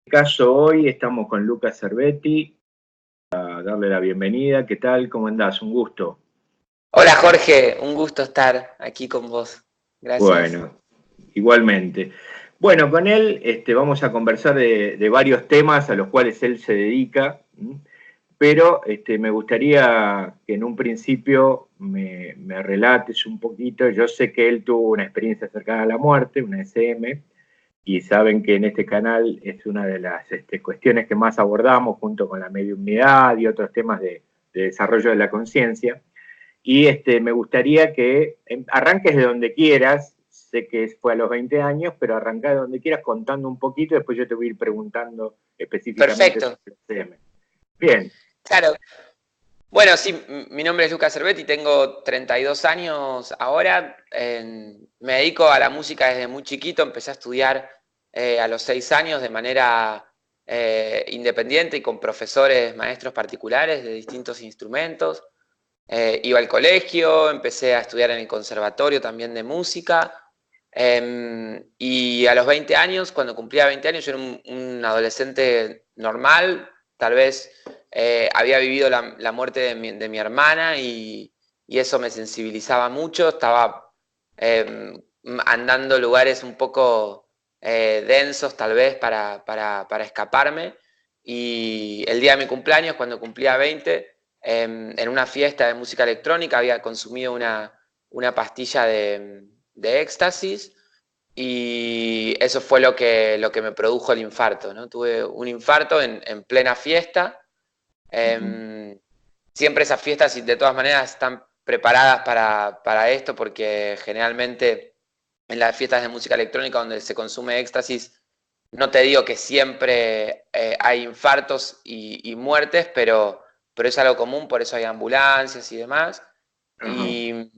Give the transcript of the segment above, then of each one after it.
Caso hoy estamos con Lucas Cervetti, a darle la bienvenida. ¿Qué tal? ¿Cómo andás? Un gusto. Hola Jorge, un gusto estar aquí con vos. Gracias. Bueno, igualmente. Bueno, con él vamos a conversar de varios temas a los cuales él se dedica, pero me gustaría que en un principio me relates un poquito. Yo sé que él tuvo una experiencia cercana a la muerte, una SM, y saben que en este canal es una de las cuestiones que más abordamos junto con la mediunidad y otros temas de desarrollo de la conciencia. Y me gustaría que arranques de donde quieras, sé que fue a los 20 años, pero arranca de donde quieras contando un poquito, después yo te voy a ir preguntando específicamente Perfecto. sobre el CM. Bien. Claro. Bueno, sí, mi nombre es Lucas Cervetti, tengo 32 años ahora. Me dedico a la música desde muy chiquito, empecé a estudiar a los 6 años de manera independiente y con profesores, maestros particulares de distintos instrumentos. Iba al colegio, empecé a estudiar en el conservatorio también de música. Y a los 20 años, cuando cumplía 20 años, yo era un adolescente normal, tal vez había vivido la muerte de mi hermana y eso me sensibilizaba mucho, estaba andando lugares un poco densos tal vez para escaparme y el día de mi cumpleaños, cuando cumplía 20, en una fiesta de música electrónica había consumido una pastilla de éxtasis y eso fue lo que me produjo el infarto, ¿no? Tuve un infarto en plena fiesta. Siempre esas fiestas, de todas maneras, están preparadas para esto porque generalmente en las fiestas de música electrónica donde se consume éxtasis, no te digo que siempre hay infartos y muertes, pero es algo común, por eso hay ambulancias y demás. Ajá. Y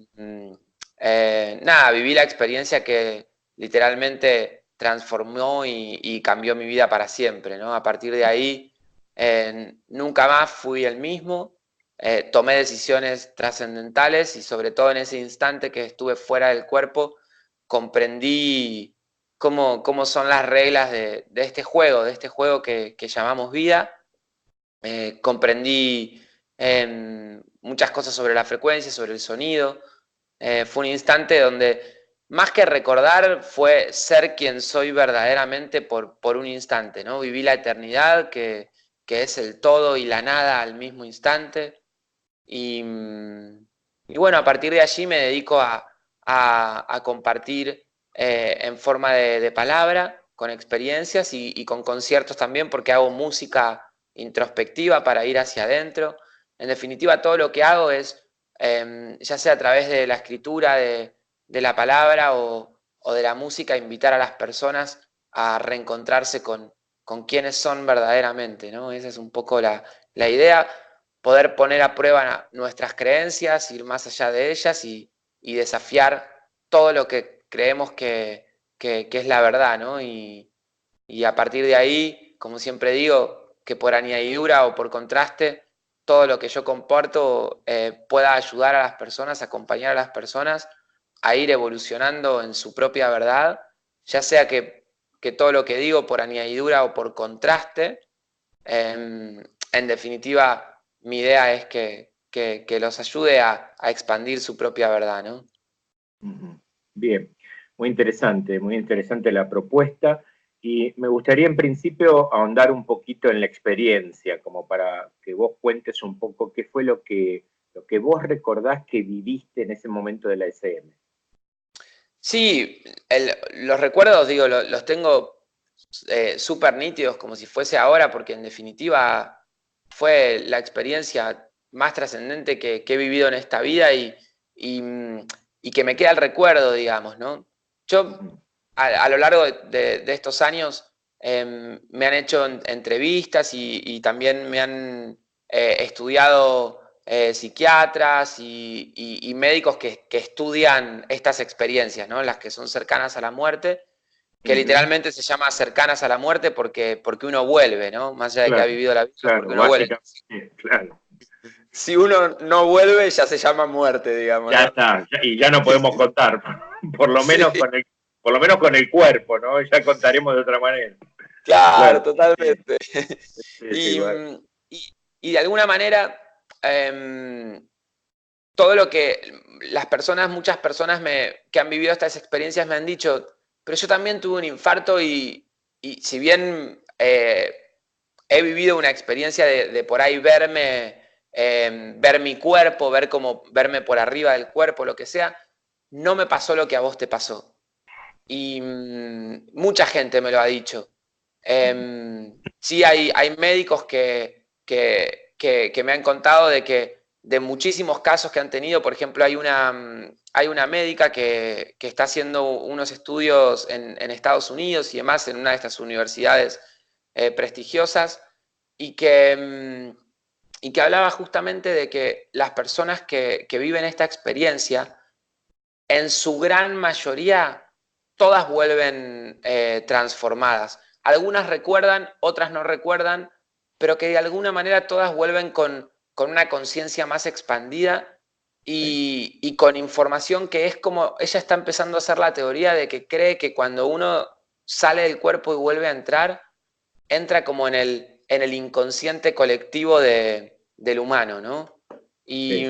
nada, viví la experiencia que literalmente transformó y cambió mi vida para siempre, ¿no? A partir de ahí, nunca más fui el mismo, tomé decisiones trascendentales y sobre todo en ese instante que estuve fuera del cuerpo, comprendí cómo son las reglas de este juego que llamamos vida. Comprendí muchas cosas sobre la frecuencia, sobre el sonido. Fue un instante donde más que recordar fue ser quien soy verdaderamente por un instante, ¿no? Viví la eternidad que es el todo y la nada al mismo instante. Y, y bueno, a partir de allí me dedico a compartir en forma de palabra, con experiencias y con conciertos también, porque hago música introspectiva para ir hacia adentro. En definitiva, todo lo que hago es, ya sea a través de la escritura, de la palabra o de la música, invitar a las personas a reencontrarse con quienes son verdaderamente, ¿no? Esa es un poco la idea, poder poner a prueba nuestras creencias, ir más allá de ellas y desafiar todo lo que creemos que es la verdad, ¿no? Y a partir de ahí, como siempre digo, que por añadidura o por contraste, todo lo que yo comporto pueda ayudar a las personas, acompañar a las personas a ir evolucionando en su propia verdad, ya sea que todo lo que digo por añadidura o por contraste, en definitiva, mi idea es que los ayude a expandir su propia verdad, ¿no? Bien, muy interesante la propuesta. Y me gustaría en principio ahondar un poquito en la experiencia, como para que vos cuentes un poco qué fue lo que vos recordás que viviste en ese momento de la SM. Sí, los recuerdos, digo, los tengo súper nítidos, como si fuese ahora, porque en definitiva fue la experiencia más trascendente que he vivido en esta vida y, y que me queda el recuerdo, digamos, ¿no? Yo, a lo largo de estos años, me han hecho entrevistas y también me han estudiado psiquiatras y médicos que estudian estas experiencias, ¿no? Las que son cercanas a la muerte, que Ujú. literalmente se llama cercanas a la muerte porque uno vuelve, ¿no? Más allá de que ha Claro, vivido la vida, porque claro, uno vuelve. básicamente, claro. Si uno no vuelve, ya se llama muerte, digamos, Ya ¿no? está, y ya no podemos contar, por lo Sí, menos por lo menos con el cuerpo, ¿no? Ya contaremos de otra manera. Claro, Claro, totalmente. sí, sí, Y, igual. y de alguna manera, todo lo que las personas, muchas personas que han vivido estas experiencias me han dicho, pero yo también tuve un infarto y si bien he vivido una experiencia de por ahí verme, ver mi cuerpo, ver como verme por arriba del cuerpo, lo que sea, no me pasó lo que a vos te pasó. Y mucha gente me lo ha dicho. Sí, hay médicos que me han contado de que de muchísimos casos que han tenido, por ejemplo, hay una médica que está haciendo unos estudios en Estados Unidos y demás, en una de estas universidades prestigiosas, y y que hablaba justamente de que las personas que viven esta experiencia, en su gran mayoría, todas vuelven transformadas. Algunas recuerdan, otras no recuerdan, pero que de alguna manera todas vuelven con una conciencia más expandida Sí, y con información que es como, ella está empezando a hacer la teoría de que cree que cuando uno sale del cuerpo y vuelve a entrar, entra como en el inconsciente colectivo del humano, ¿no? sí,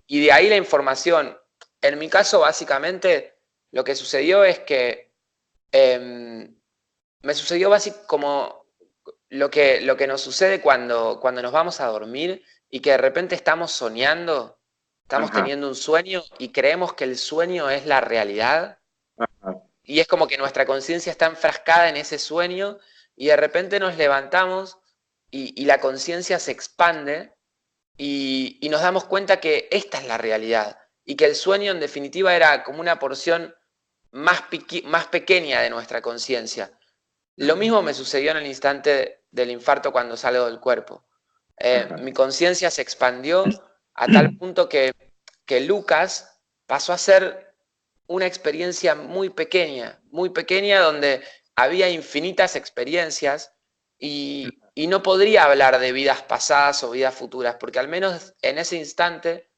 Y de ahí la información. En mi caso, básicamente, lo que sucedió es que me sucedió básicamente como lo que nos sucede cuando nos vamos a dormir y que de repente estamos soñando, estamos ajá, teniendo un sueño y creemos que el sueño es la realidad ajá, y es como que nuestra conciencia está enfrascada en ese sueño y de repente nos levantamos y la conciencia se expande y nos damos cuenta que esta es la realidad y que el sueño en definitiva era como una porción más pequeña de nuestra conciencia. Lo mismo me sucedió en el instante del infarto cuando salgo del cuerpo. ajá. Mi conciencia se expandió a tal punto que Lucas pasó a ser una experiencia muy pequeña donde había infinitas experiencias y no podría hablar de vidas pasadas o vidas futuras, porque al menos en ese instante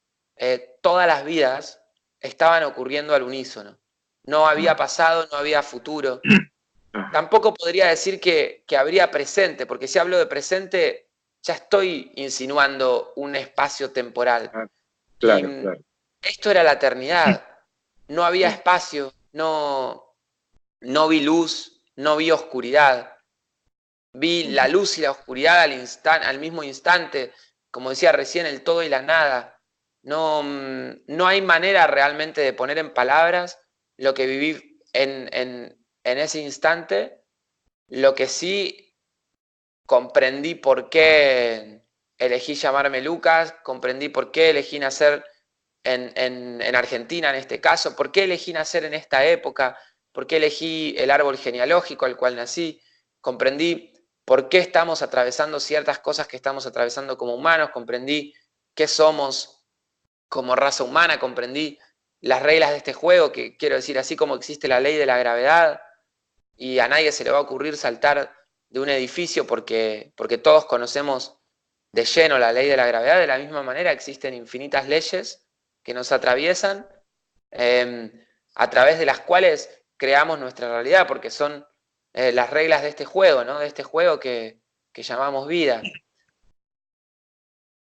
todas las vidas estaban ocurriendo al unísono. No había pasado, no había futuro. Ajá. Tampoco podría decir que habría presente, porque si hablo de presente ya estoy insinuando un espacio temporal. Ah, Y claro, claro. esto era la eternidad. No había espacio, no vi luz, no vi oscuridad. Vi la luz y la oscuridad al mismo instante, como decía recién, el todo y la nada. No hay manera realmente de poner en palabras lo que viví en ese instante. Lo que sí comprendí por qué elegí llamarme Lucas, comprendí por qué elegí nacer en Argentina en este caso, por qué elegí nacer en esta época, por qué elegí el árbol genealógico al cual nací, comprendí por qué estamos atravesando ciertas cosas que estamos atravesando como humanos, comprendí qué somos como raza humana, comprendí las reglas de este juego, que quiero decir, así como existe la ley de la gravedad, y a nadie se le va a ocurrir saltar de un edificio porque todos conocemos de lleno la ley de la gravedad. De la misma manera existen infinitas leyes que nos atraviesan, a través de las cuales creamos nuestra realidad, porque son las reglas de este juego, ¿no? De este juego que llamamos vida.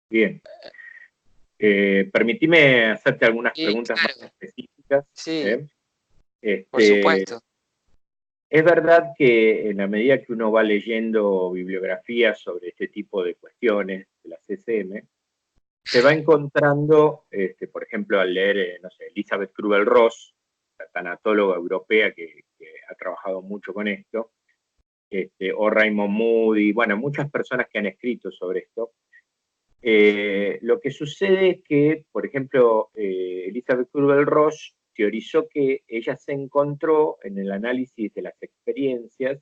Bien. Permitime hacerte algunas Y preguntas más claro, específicas. sí, ¿Eh? por Este, supuesto. es verdad que en la medida que uno va leyendo bibliografías sobre este tipo de cuestiones de la CCM, se va encontrando, por ejemplo, al leer, no sé, Elizabeth Kubler-Ross, la tanatóloga europea que ha trabajado mucho con esto, o Raymond Moody, bueno, muchas personas que han escrito sobre esto. Lo que sucede es que, por ejemplo, Elizabeth Kubler-Ross teorizó que ella se encontró en el análisis de las experiencias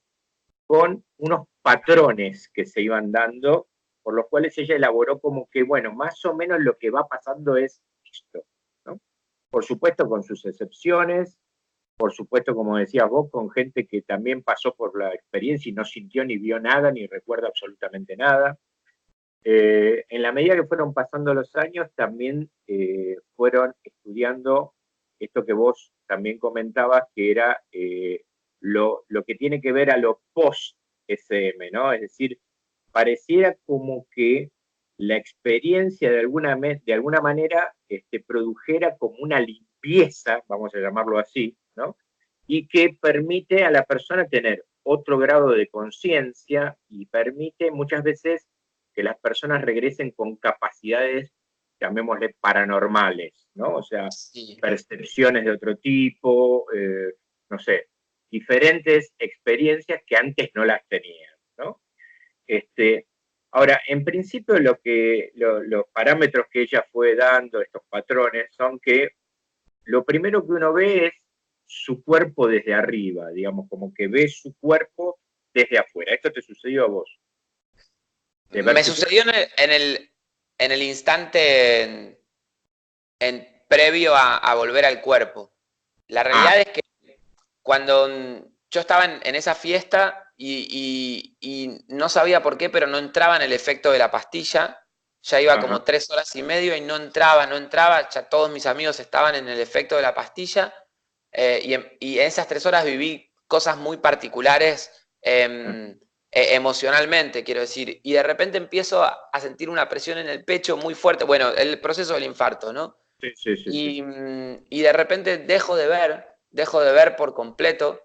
con unos patrones que se iban dando, por los cuales ella elaboró como que, bueno, más o menos lo que va pasando es esto, ¿no? Por supuesto con sus excepciones, por supuesto, como decías vos, con gente que también pasó por la experiencia y no sintió ni vio nada, ni recuerda absolutamente nada. En la medida que fueron pasando los años, también fueron estudiando esto que vos también comentabas, que era lo que tiene que ver a lo post SM, ¿no? Es decir, pareciera como que la experiencia de alguna manera produjera como una limpieza, vamos a llamarlo así, ¿no? Y que permite a la persona tener otro grado de conciencia y permite muchas veces que las personas regresen con capacidades, llamémosle, paranormales, ¿no? O sea, Sí. percepciones de otro tipo, no sé, diferentes experiencias que antes no las tenían, ¿no? Ahora, en principio los parámetros que ella fue dando, estos patrones, son que lo primero que uno ve es su cuerpo desde arriba, digamos, como que ve su cuerpo desde afuera. ¿Esto te sucedió a vos? De ver Me tu cuerpo. sucedió en el instante previo a volver al cuerpo. La Ah, realidad es que cuando yo estaba en esa fiesta y no sabía por qué, pero no entraba en el efecto de la pastilla, ya iba ajá, como 3 horas y media y no entraba, ya todos mis amigos estaban en el efecto de la pastilla, y en esas 3 horas viví cosas muy particulares, emocionalmente, quiero decir, y de repente empiezo a sentir una presión en el pecho muy fuerte, bueno, el proceso del infarto, ¿no? sí, sí, sí, sí. Y de repente dejo de ver por completo,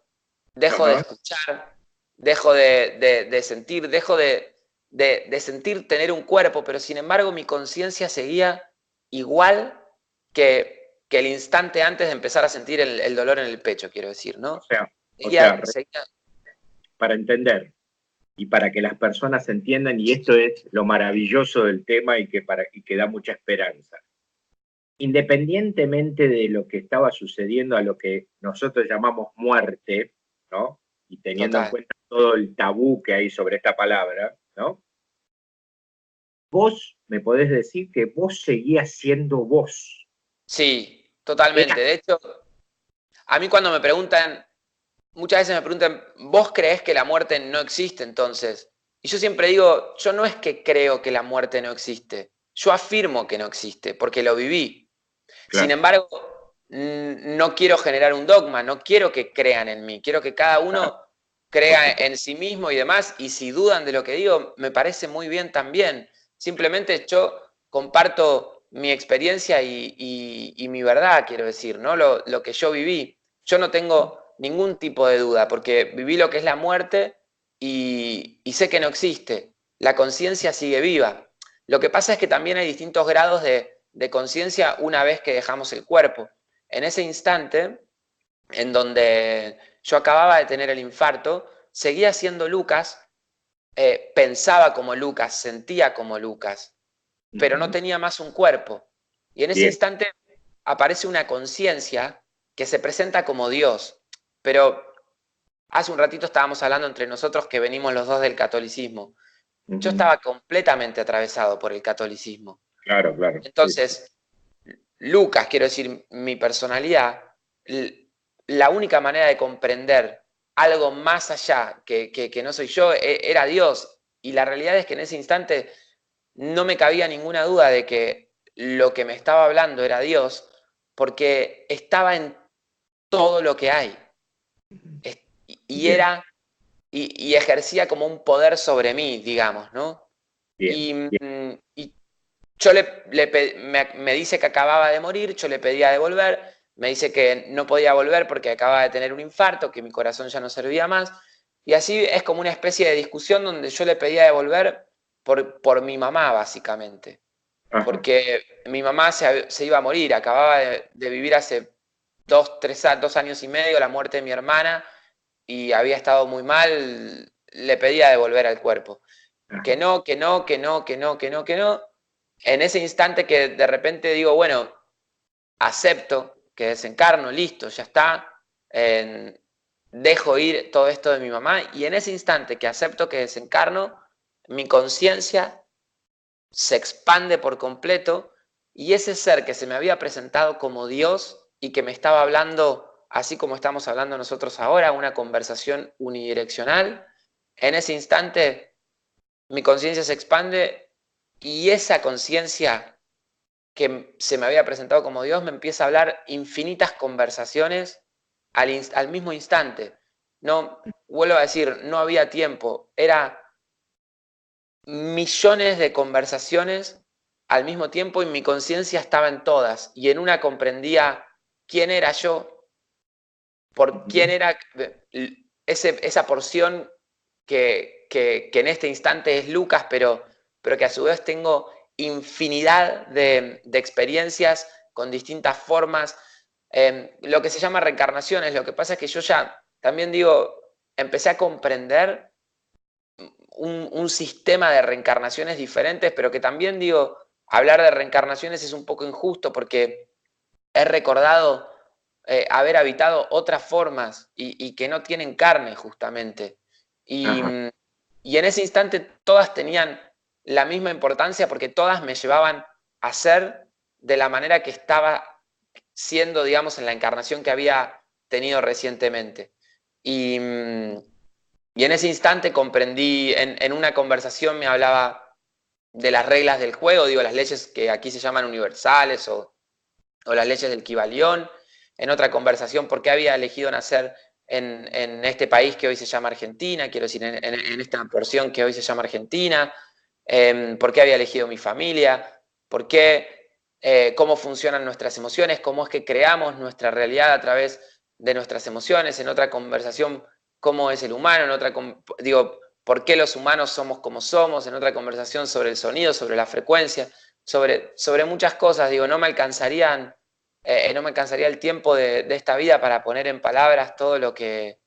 dejo de Ajá, escuchar, dejo de sentir, dejo de sentir tener un cuerpo, pero sin embargo mi conciencia seguía igual que el instante antes de empezar a sentir el dolor en el pecho, quiero decir, o ¿no? sea, o sea, Seguía, para entender y para que las personas entiendan, y esto es lo maravilloso del tema y que da mucha esperanza. Independientemente de lo que estaba sucediendo a lo que nosotros llamamos muerte, ¿no? Y teniendo en total. cuenta todo el tabú que hay sobre esta palabra, ¿no? Vos me podés decir que vos seguías siendo vos. Sí, Era, totalmente. De hecho, a mí cuando me preguntan, muchas veces me preguntan, ¿vos creés que la muerte no existe entonces? Y yo siempre digo, yo no es que creo que la muerte no existe, yo afirmo que no existe, porque lo viví. Sin claro, embargo, no quiero generar un dogma, no quiero que crean en mí, quiero que cada claro, uno por crea supuesto. en sí mismo y demás, y si dudan de lo que digo, me parece muy bien también. Simplemente yo comparto mi experiencia y mi verdad, quiero decir, ¿no? Lo que yo viví. Yo no tengo ningún tipo de duda, porque viví lo que es la muerte y sé que no existe. La conciencia sigue viva. Lo que pasa es que también hay distintos grados de conciencia una vez que dejamos el cuerpo. En ese instante, en donde yo acababa de tener el infarto, seguía siendo Lucas, pensaba como Lucas, sentía como Lucas, pero no Ujú. tenía más un cuerpo. Y en ese Bien, instante aparece una conciencia que se presenta como Dios. Pero hace un ratito estábamos hablando entre nosotros que venimos los dos del catolicismo. Yo ujú. estaba completamente atravesado por el catolicismo. Claro, claro, sí, sí, Entonces, Lucas, quiero decir, mi personalidad, la única manera de comprender algo más allá que no soy yo era Dios. Y la realidad es que en ese instante no me cabía ninguna duda de que lo que me estaba hablando era Dios, porque estaba en todo lo que hay. Y bien, era, y ejercía como un poder sobre mí, digamos, ¿no? bien, Y, bien. y yo me dice que acababa de morir, yo le pedía de volver, me dice que no podía volver porque acababa de tener un infarto, que mi corazón ya no servía más. Y así es como una especie de discusión donde yo le pedía de volver por mi mamá, básicamente. Ajá, Porque mi mamá se iba a morir, acababa de vivir hace 2 años y medio la muerte de mi hermana y había estado muy mal, le pedía de volver al cuerpo. Que ajá. no, que no, que no, que no, que no, que no. En ese instante que de repente digo, bueno, acepto que desencarno, listo, ya está, dejo ir todo esto de mi mamá y en ese instante que acepto que desencarno, mi conciencia se expande por completo y ese ser que se me había presentado como Dios y que me estaba hablando así como estamos hablando nosotros ahora, una conversación unidireccional, en ese instante mi conciencia se expande y esa conciencia que se me había presentado como Dios me empieza a hablar infinitas conversaciones al mismo instante. no, vuelvo a decir, no había tiempo. Era millones de conversaciones al mismo tiempo y mi conciencia estaba en todas. Y en una comprendía quién era yo, por quién era esa porción que en este instante es Lucas, pero que a su vez tengo infinidad de experiencias con distintas formas. Lo que se llama reencarnaciones. Lo que pasa es que yo ya también digo, empecé a comprender un sistema de reencarnaciones diferentes, pero que también digo, hablar de reencarnaciones es un poco injusto porque he recordado haber habitado otras formas y que no tienen carne justamente. Y, y en ese instante todas tenían la misma importancia porque todas me llevaban a ser de la manera que estaba siendo, digamos, en la encarnación que había tenido recientemente. Y en ese instante comprendí, en una conversación me hablaba de las reglas del juego, digo, las leyes que aquí se llaman universales o las leyes del Kybalión. En otra conversación, por qué había elegido nacer en este país que hoy se llama Argentina, quiero decir, en esta porción que hoy se llama Argentina, por qué había elegido mi familia, por qué, cómo funcionan nuestras emociones, cómo es que creamos nuestra realidad a través de nuestras emociones. En otra conversación, cómo es el humano. En otra, digo, por qué los humanos somos como somos. En otra conversación sobre el sonido, sobre la frecuencia, sobre muchas cosas. Digo, no me alcanzaría el tiempo de esta vida para poner en palabras todo lo que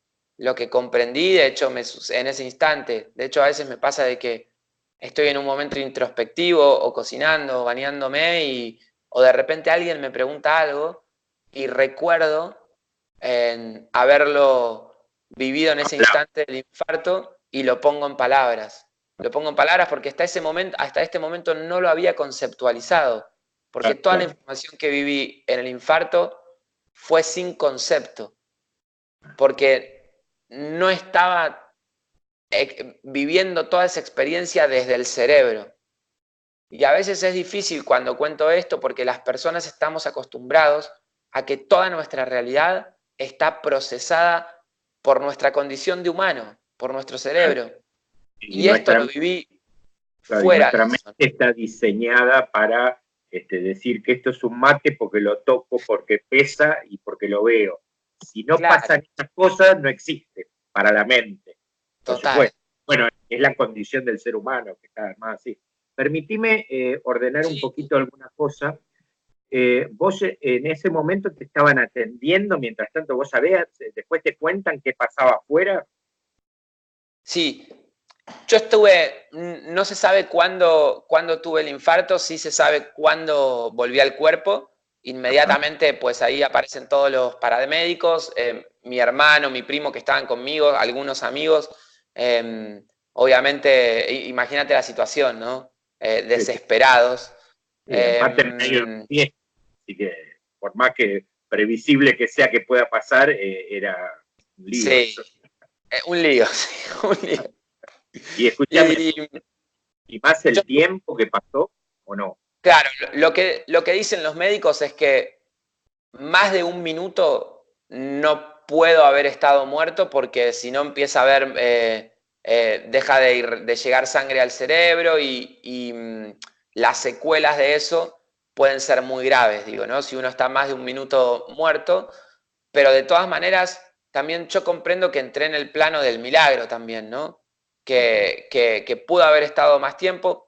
comprendí. De hecho, en ese instante, de hecho a veces me pasa de que estoy en un momento introspectivo o cocinando o bañándome o de repente alguien me pregunta algo y recuerdo haberlo vivido en ese instante del infarto y lo pongo en palabras. Lo pongo en palabras porque hasta este momento no lo había conceptualizado, porque toda la información que viví en el infarto fue sin concepto, porque no estaba viviendo toda esa experiencia desde el cerebro. Y a veces es difícil cuando cuento esto porque las personas estamos acostumbrados a que toda nuestra realidad está procesada por nuestra condición de humano, por nuestro cerebro. Y esto lo viví fuera de eso. Mente está diseñada para decir que esto es un mate porque lo toco, porque pesa y porque lo veo. Si no pasan estas cosas, no existe para la mente. Por supuesto. Bueno, es la condición del ser humano, que está más así. Permitime ordenar un poquito alguna cosa. Vos en ese momento te estaban atendiendo, mientras tanto vos sabías, después te cuentan qué pasaba afuera. Sí, yo estuve, no se sabe cuándo tuve el infarto, sí se sabe cuándo volví al cuerpo. Inmediatamente, pues ahí aparecen todos los paramédicos, mi hermano, mi primo que estaban conmigo, algunos amigos. Obviamente, imagínate la situación, ¿no? Desesperados. Aparte en medio de un fiesta, así que por más que previsible que sea que pueda pasar, era un lío. Sí, un lío, sí, un lío. Y escúchame, ¿y más el tiempo que pasó o no? Claro, lo que dicen los médicos es que más de un minuto no puedo haber estado muerto porque si no empieza a haber, deja de llegar sangre al cerebro y las secuelas de eso pueden ser muy graves, digo, ¿no? Si uno está más de un minuto muerto, pero de todas maneras también yo comprendo que entré en el plano del milagro también, ¿no? Que pudo haber estado más tiempo,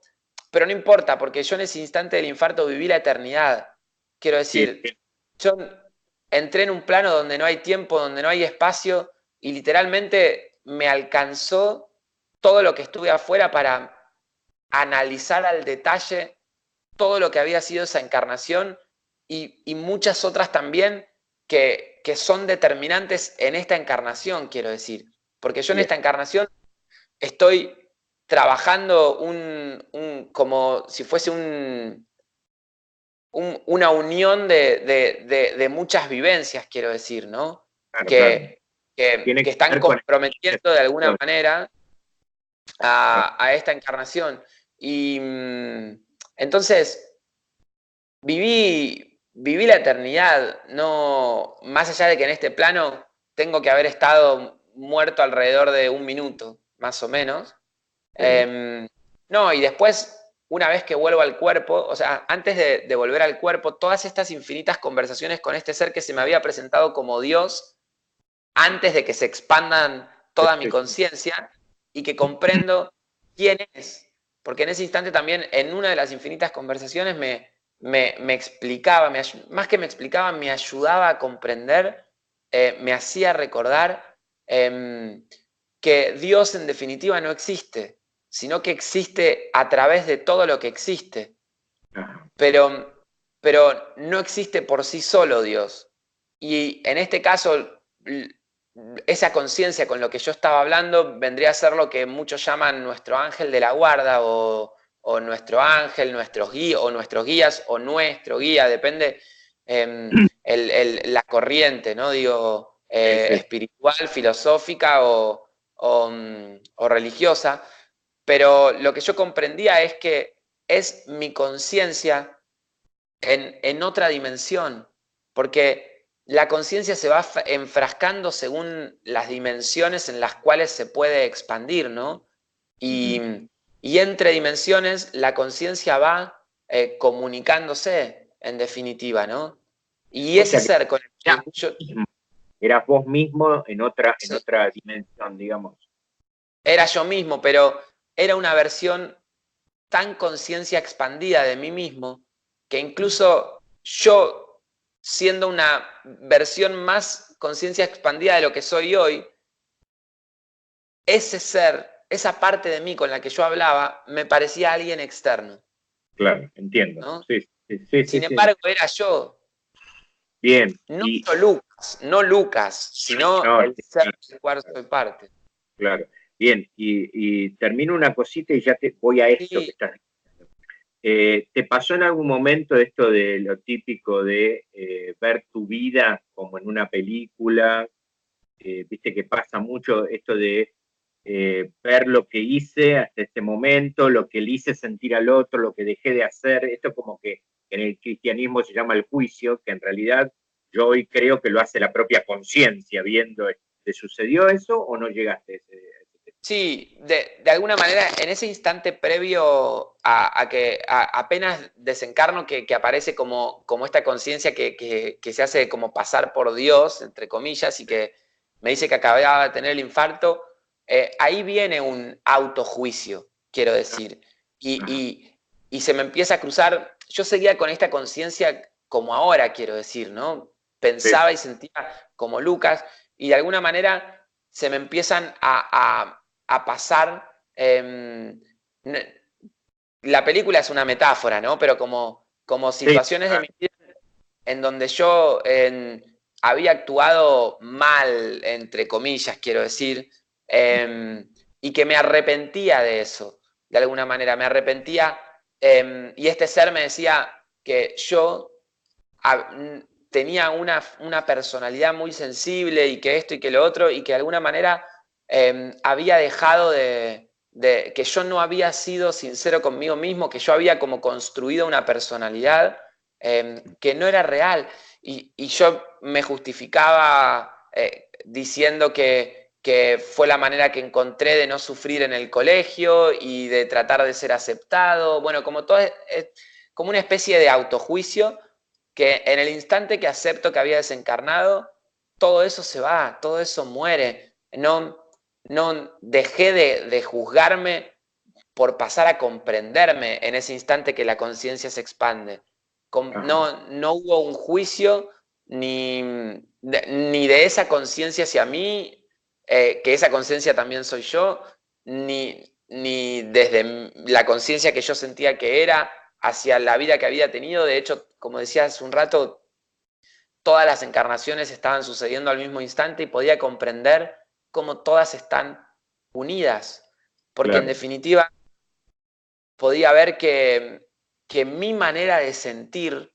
pero no importa, porque yo en ese instante del infarto viví la eternidad. Quiero decir, yo entré en un plano donde no hay tiempo, donde no hay espacio, y literalmente me alcanzó todo lo que estuve afuera para analizar al detalle todo lo que había sido esa encarnación y muchas otras también que son determinantes en esta encarnación, quiero decir. Porque yo en esta encarnación estoy trabajando como si fuese una unión de muchas vivencias, quiero decir, ¿no? Claro, Que que están comprometiendo de alguna manera a esta encarnación. Y entonces viví la eternidad, no, más allá de que en este plano tengo que haber estado muerto alrededor de 1 minuto, más o menos. Sí. No, y después, una vez que vuelvo al cuerpo, o sea, antes de volver al cuerpo, todas estas infinitas conversaciones con este ser que se me había presentado como Dios, antes de que se expandan toda mi conciencia, y que comprendo quién es. Porque en ese instante también, en una de las infinitas conversaciones, me explicaba, más que me explicaba, me ayudaba a comprender, me hacía recordar que Dios en definitiva no existe, sino que existe a través de todo lo que existe. Ajá. Pero no existe por sí solo Dios. Y en este caso, esa conciencia con lo que yo estaba hablando vendría a ser lo que muchos llaman nuestro ángel de la guarda, o nuestro ángel, nuestros guías, o nuestros guías, o nuestro guía, depende la corriente, ¿no? Digo, Sí, sí. espiritual, filosófica o religiosa. Pero lo que yo comprendía es que es mi conciencia en otra dimensión, porque la conciencia se va enfrascando según las dimensiones en las cuales se puede expandir, ¿no? Y, y entre dimensiones la conciencia va comunicándose, en definitiva, ¿no? Y O ese sea que ser con el eras que yo... eras vos mismo en Sí, otra dimensión, digamos. era yo mismo, pero era una versión tan conciencia expandida de mí mismo, que incluso yo, siendo una versión más conciencia expandida de lo que soy hoy, ese ser, esa parte de mí con la que yo hablaba, me parecía alguien externo, Claro, entiendo. ¿no? Sí, sí, sí, sí, Sin sí. embargo, era yo, Bien. no yo Lucas, no Lucas, sino No, el sí, ser claro, del cual soy parte. claro. Bien, y termino una cosita y ya te voy a esto que Sí, estás diciendo. ¿Te pasó en algún momento esto de lo típico de ver tu vida como en una película? Viste que pasa mucho esto de ver lo que hice hasta este momento, lo que le hice sentir al otro, lo que dejé de hacer. Esto como que en el cristianismo se llama el juicio, que en realidad yo hoy creo que lo hace la propia conciencia, viendo, ¿te sucedió eso o no llegaste a ese? sí, de alguna manera, en ese instante previo a que apenas desencarno, que aparece como esta conciencia que se hace como pasar por Dios, entre comillas, y que me dice que acababa de tener el infarto, ahí viene un autojuicio, quiero decir. Y, Ajá, y, y se me empieza a cruzar, yo seguía con esta conciencia como ahora, quiero decir, ¿no? sí, Pensaba y sentía como Lucas, y de alguna manera se me empiezan a pasar. La película es una metáfora, ¿no? Pero como sí, situaciones de mi vida en donde yo había actuado mal, entre comillas, quiero decir, y que me arrepentía de eso, de alguna manera, me arrepentía, y este ser me decía que yo tenía una personalidad muy sensible y que esto y que lo otro, y que de alguna manera había dejado que yo no había sido sincero conmigo mismo, que yo había como construido una personalidad que no era real. Y yo me justificaba diciendo que fue la manera que encontré de no sufrir en el colegio y de tratar de ser aceptado. Bueno, como todo como una especie de autojuicio que en el instante que acepto que había desencarnado, todo eso se va, todo eso muere. No dejé de juzgarme por pasar a comprenderme en ese instante que la conciencia se expande. ajá, No hubo un juicio ni de esa conciencia hacia mí, que esa conciencia también soy yo, ni desde la conciencia que yo sentía que era hacia la vida que había tenido. De hecho, como decía hace un rato, todas las encarnaciones estaban sucediendo al mismo instante y podía comprender cómo todas están unidas. Porque en claro, definitiva podía ver que mi manera de sentir,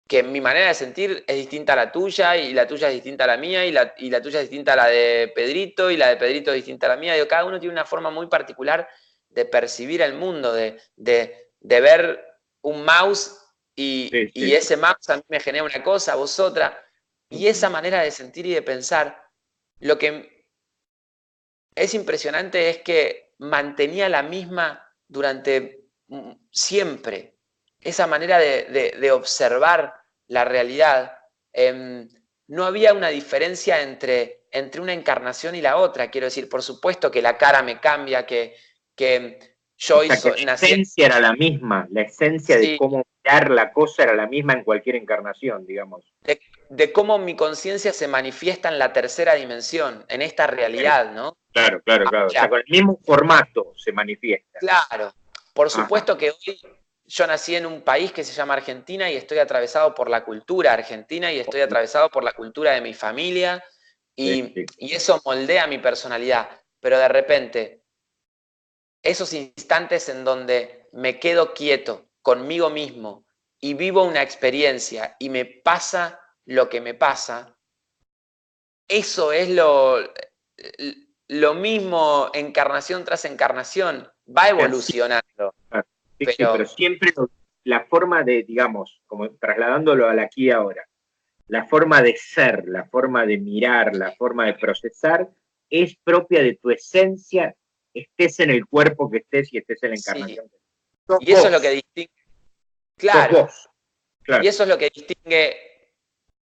es distinta a la tuya, y la tuya es distinta a la mía, y la tuya es distinta a la de Pedrito, y la de Pedrito es distinta a la mía. Digo, cada uno tiene una forma muy particular de percibir el mundo, de ver un mouse, sí, y sí. ese mouse a mí me genera una cosa, a vos otra. Y esa manera de sentir y de pensar, lo que es impresionante es que mantenía la misma durante siempre. Esa manera de observar la realidad. No había una diferencia entre una encarnación y la otra. Quiero decir, por supuesto que la cara me cambia, que O yo sea que la nací. esencia era la misma, la esencia de Sí, cómo mirar la cosa era la misma en cualquier encarnación, digamos. de cómo mi conciencia se manifiesta en la tercera dimensión, en esta realidad, ¿no? Claro, claro, claro. O sea, Ahora, con el mismo formato se manifiesta. claro, por Ajá. supuesto que hoy yo nací en un país que se llama Argentina y estoy atravesado por la cultura argentina y estoy atravesado por la cultura de mi familia Sí, sí. y eso moldea mi personalidad. Pero de repente, esos instantes en donde me quedo quieto conmigo mismo y vivo una experiencia y me pasa lo que me pasa, eso es lo mismo encarnación tras encarnación, va O sea, sí, evolucionando, claro. Sí, sí, pero pero siempre la forma de, digamos, como trasladándolo al aquí y ahora, la forma de ser, la forma de mirar, la forma de procesar, es propia de tu esencia, estés en el cuerpo que estés y estés en la sí, encarnación. Sos y eso es lo que vos, distingue, sos claro, vos, y claro, eso es lo que distingue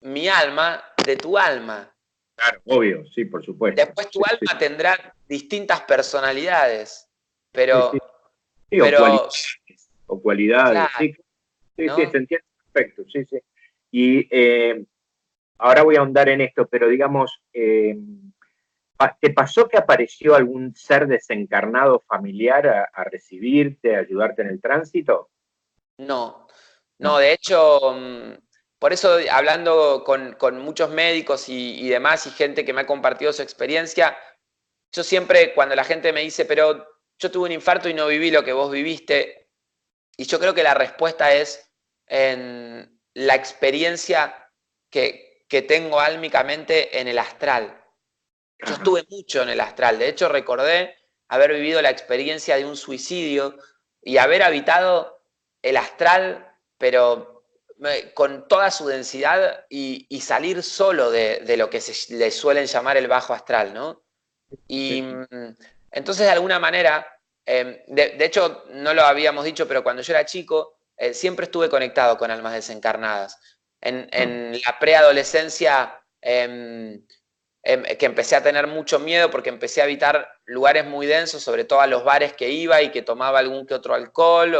mi alma de tu alma. claro, obvio, sí, por supuesto. Después tu Sí, sí, alma tendrá distintas personalidades, sí, sí, sí, pero, o cualidades, claro, sí, sí, sí, ¿no? te entiendo perfecto, sí, sí. Y ahora voy a ahondar en esto, pero digamos, ¿te pasó que apareció algún ser desencarnado familiar a recibirte, a ayudarte en el tránsito? No, no, No. de hecho, por eso hablando con muchos médicos y demás y gente que me ha compartido su experiencia, yo siempre cuando la gente me dice, pero yo tuve un infarto y no viví lo que vos viviste, y yo creo que la respuesta es en la experiencia que tengo álmicamente en el astral. Yo Ajá. estuve mucho en el astral, de hecho recordé haber vivido la experiencia de un suicidio y haber habitado el astral, pero con toda su densidad y salir solo de lo que se le suelen llamar el bajo astral, ¿no? Sí, Y sí. entonces de alguna manera, de hecho no lo habíamos dicho, pero cuando yo era chico, siempre estuve conectado con almas desencarnadas. Ah, En la preadolescencia, que empecé a tener mucho miedo porque empecé a evitar lugares muy densos, sobre todo a los bares que iba y que tomaba algún que otro alcohol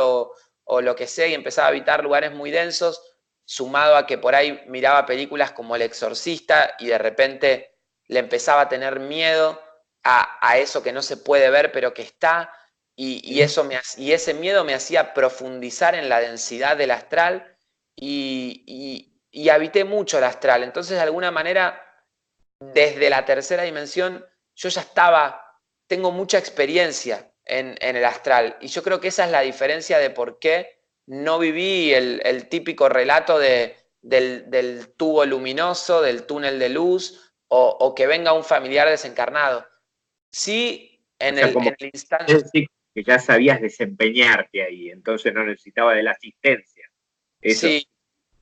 o lo que sea, y empezaba a evitar lugares muy densos, sumado a que por ahí miraba películas como El Exorcista y de repente le empezaba a tener miedo a eso que no se puede ver pero que está, sí. y ese miedo me hacía profundizar en la densidad del astral y habité mucho el astral. Entonces, de alguna manera, desde la tercera dimensión, yo ya tengo mucha experiencia en el astral. Y yo creo que esa es la diferencia de por qué no viví el típico relato del tubo luminoso, del túnel de luz, o que venga un familiar desencarnado. Sí, O sea, como en el instante. es decir, que ya sabías desempeñarte ahí, entonces no necesitaba de la asistencia. Eso. Sí,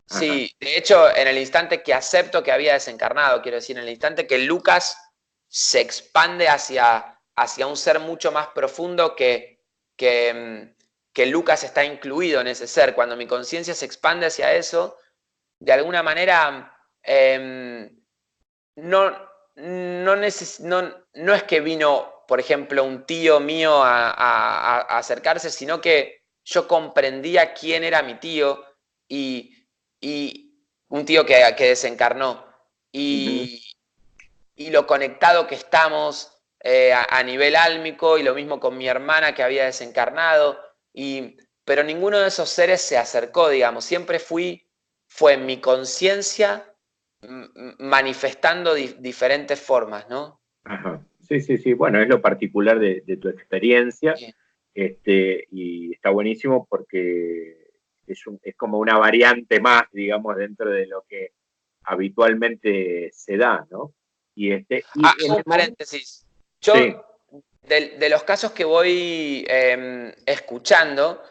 Ajá. sí. De hecho, en el instante que acepto que había desencarnado, quiero decir, en el instante que Lucas se expande hacia un ser mucho más profundo que Lucas está incluido en ese ser. Cuando mi conciencia se expande hacia eso, de alguna manera no, no es que vino, por ejemplo, un tío mío a acercarse, sino que yo comprendía quién era mi tío y, y un tío que desencarnó Ujú. y, y lo conectado que estamos a nivel álmico y lo mismo con mi hermana que había desencarnado, pero ninguno de esos seres se acercó, digamos, siempre fue mi conciencia manifestando diferentes formas, ¿no? Ajá. Sí, sí, sí. Bueno, es lo particular de tu experiencia, Sí. y está buenísimo porque es como una variante más, digamos, dentro de lo que habitualmente se da, ¿no? Y en Hago un el momento, paréntesis. sí, Yo, de los casos que voy escuchando,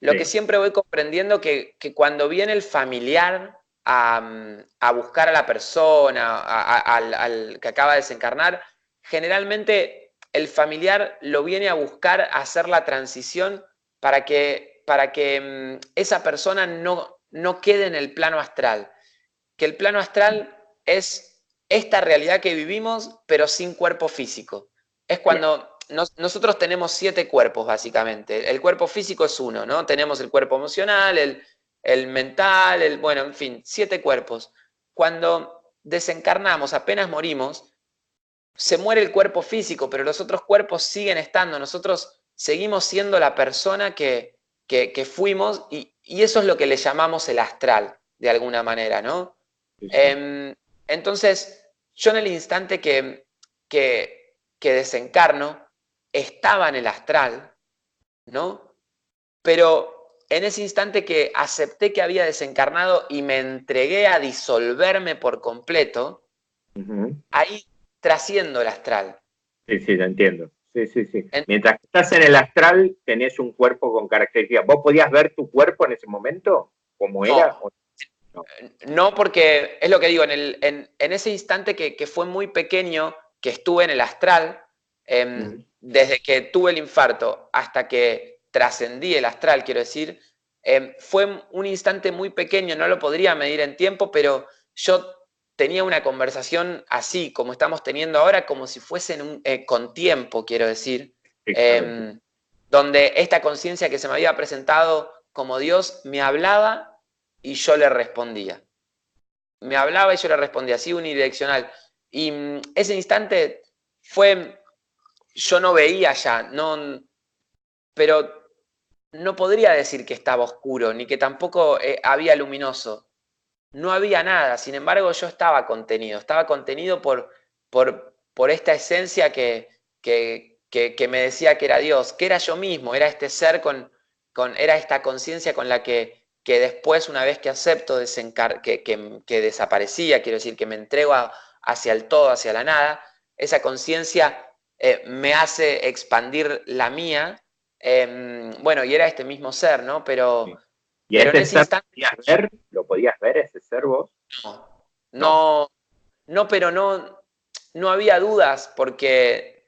lo que sí. siempre voy comprendiendo que cuando viene el familiar a buscar a la persona, al que acaba de desencarnar, generalmente el familiar lo viene a buscar a hacer la transición para que esa persona no quede en el plano astral. Que el plano astral es esta realidad que vivimos, pero sin cuerpo físico. Es cuando nosotros tenemos 7 cuerpos, básicamente. El cuerpo físico es uno, ¿no? Tenemos el cuerpo emocional, el mental, bueno, en fin, 7 cuerpos. Cuando desencarnamos, apenas morimos, se muere el cuerpo físico, pero los otros cuerpos siguen estando. Nosotros seguimos siendo la persona que fuimos y eso es lo que le llamamos el astral, de alguna manera, ¿no? Sí, sí. Entonces, yo en el instante que desencarno, estaba en el astral, ¿no? Pero en ese instante que acepté que había desencarnado y me entregué a disolverme por completo, ahí trasciendo el astral. Sí, sí, lo entiendo. Sí, sí, sí. En- Mientras que estás en el astral, tenés un cuerpo con características. ¿Vos podías ver tu cuerpo en ese momento? ¿Cómo era? no, ¿O no? no porque es lo que digo, en ese instante que fue muy pequeño, que estuve en el astral, desde que tuve el infarto hasta que trascendí el astral, quiero decir, fue un instante muy pequeño, no lo podría medir en tiempo, pero yo tenía una conversación así, como estamos teniendo ahora, como si fuesen con tiempo, quiero decir, Exactamente. donde esta conciencia que se me había presentado como Dios me hablaba y yo le respondía. Me hablaba y yo le respondía, así unidireccional. Y ese instante fue, yo no veía ya, no, pero no podría decir que estaba oscuro, ni que tampoco había luminoso. No había nada, sin embargo yo estaba contenido por esta esencia que me decía que era Dios, que era yo mismo, era este ser era esta conciencia con la que después, una vez que acepto que desaparecía, quiero decir, que me entrego hacia el todo, hacia la nada, esa conciencia me hace expandir la mía, bueno, y era este mismo ser, ¿no? Sí. ¿Y a Pero en ese ese ser instante podías ver? ¿Lo podías ver, ese ser vos? no, No. no, no, pero no había dudas porque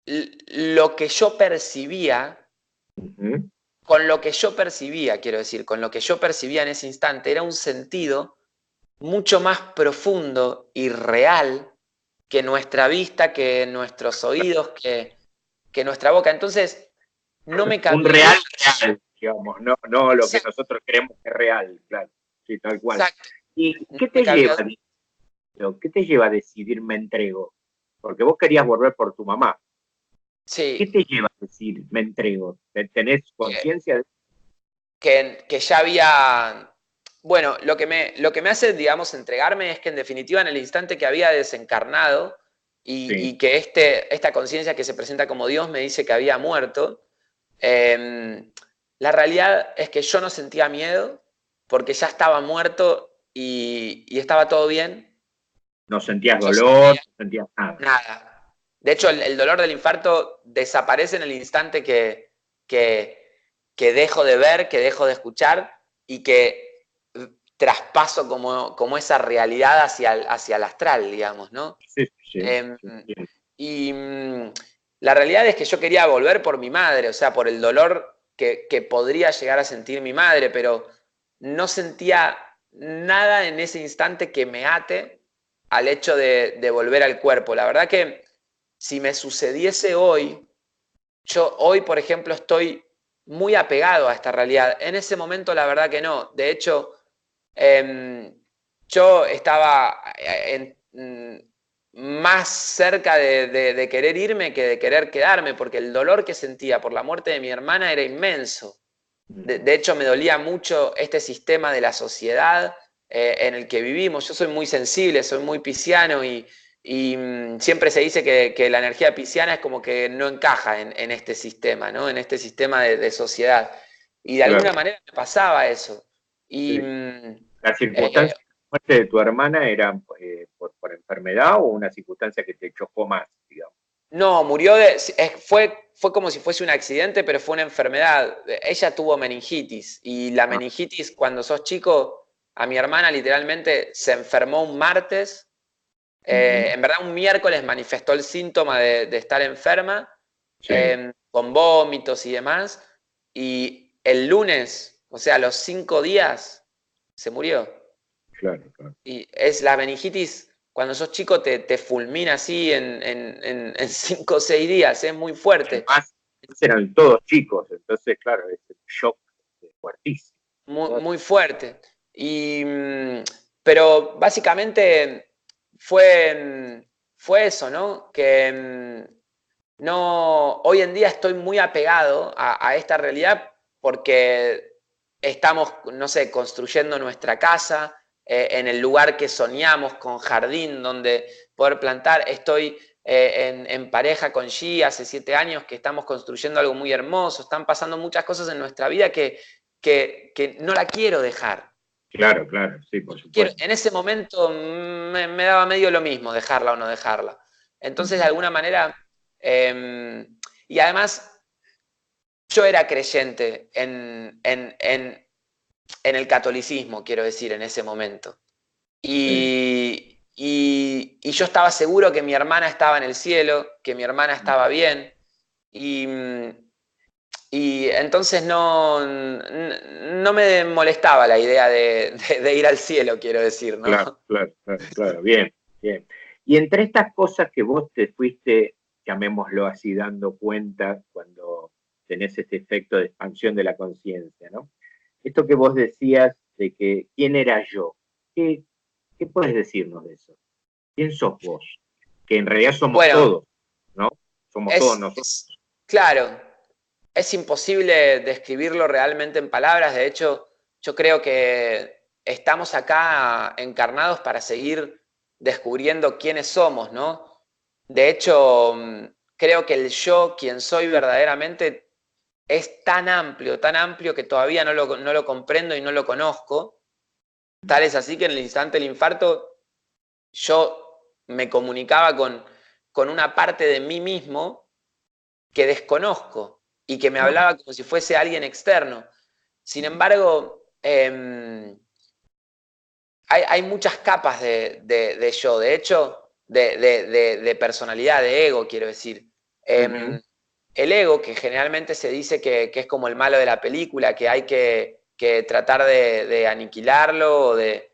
lo que yo percibía, Ujú. con lo que yo percibía, quiero decir, con lo que yo percibía en ese instante, era un sentido mucho más profundo y real que nuestra vista, que nuestros oídos, que nuestra boca. Entonces, no me Un cabía real duda. real, digamos, no, no lo que Exacto, nosotros creemos que es real, claro. Sí, tal cual. exacto. ¿Y No qué me te cabía lleva, duda. qué te lleva a decidir me entrego? Porque vos querías volver por tu mamá. ¿Qué Sí, te lleva a decir me entrego? ¿Tenés conciencia de que ya había. Bueno, lo que me hace, digamos, entregarme es que en definitiva en el instante que había desencarnado sí, y que esta conciencia que se presenta como Dios me dice que había muerto, la realidad es que yo no sentía miedo porque ya estaba muerto y estaba todo bien. no sentías Yo dolor, sentía no sentías nada? nada. De hecho, el dolor del infarto desaparece en el instante que dejo de ver, que dejo de escuchar y que traspaso como esa realidad hacia el astral, digamos, ¿no? Sí, sí, Eh, sí, sí. y la realidad es que yo quería volver por mi madre, o sea, por el dolor que podría llegar a sentir mi madre, pero no sentía nada en ese instante que me ate al hecho de volver al cuerpo. La verdad que si me sucediese hoy, yo hoy, por ejemplo, estoy muy apegado a esta realidad. En ese momento, la verdad que no. De hecho, yo estaba más cerca de querer irme que de querer quedarme, porque el dolor que sentía por la muerte de mi hermana era inmenso. De hecho, me dolía mucho este sistema de la sociedad en el que vivimos. Yo soy muy sensible, soy muy pisciano y siempre se dice que la energía pisciana es como que no encaja en este sistema, ¿no? En este sistema de sociedad. Y de Claro, alguna manera me pasaba eso. Y sí. ¿La eh, circunstancia de la muerte de tu hermana era por enfermedad o una circunstancia que te chocó más, digamos? no, fue como si fuese un accidente, pero fue una enfermedad. Ella tuvo meningitis y la Ah, meningitis cuando sos chico, a mi hermana literalmente se enfermó un martes En verdad, un miércoles manifestó el síntoma de estar enferma, Sí, con vómitos y demás, y el lunes, o sea, a los 5 días, se murió. claro, claro. Y es la meningitis, cuando sos chico te fulmina así en 5 o 6 días, es muy fuerte, Además, eran todos chicos, entonces, claro, es el shock fuertísimo. muy, muy fuerte. Y, pero básicamente fue eso, ¿no? Que no, hoy en día estoy muy apegado a esta realidad porque estamos, no sé, construyendo nuestra casa en el lugar que soñamos, con jardín donde poder plantar. Estoy en pareja con G hace 7 años que estamos construyendo algo muy hermoso. Están pasando muchas cosas en nuestra vida que no la quiero dejar. Claro, claro, sí, por supuesto. En ese momento me daba medio lo mismo dejarla o no dejarla. Entonces, de alguna manera, eh, y además yo era creyente en el catolicismo, quiero decir, en ese momento. Sí. Y yo estaba seguro que mi hermana estaba en el cielo, que mi hermana estaba bien, y, y entonces no me molestaba la idea de ir al cielo, quiero decir, ¿no? Claro, claro, claro, claro, bien, bien. Y entre estas cosas que vos te fuiste, llamémoslo así, dando cuenta cuando tenés este efecto de expansión de la conciencia, ¿no? Esto que vos decías de que, ¿quién era yo? ¿Qué, qué puedes decirnos de eso? ¿Quién sos vos? Que en realidad somos Bueno, todos, ¿no? Somos todos nosotros. claro, es imposible describirlo realmente en palabras. De hecho, yo creo que estamos acá encarnados para seguir descubriendo quiénes somos, ¿no? De hecho, creo que el yo, quien soy verdaderamente, es tan amplio que todavía no lo comprendo y no lo conozco. Tal es así que en el instante del infarto yo me comunicaba con una parte de mí mismo que desconozco y que me Wow. hablaba como si fuese alguien externo. Sin embargo, hay muchas capas de yo, de hecho, de personalidad, de ego, quiero decir. Ujú. El ego, que generalmente se dice que es como el malo de la película, que hay que tratar de aniquilarlo o de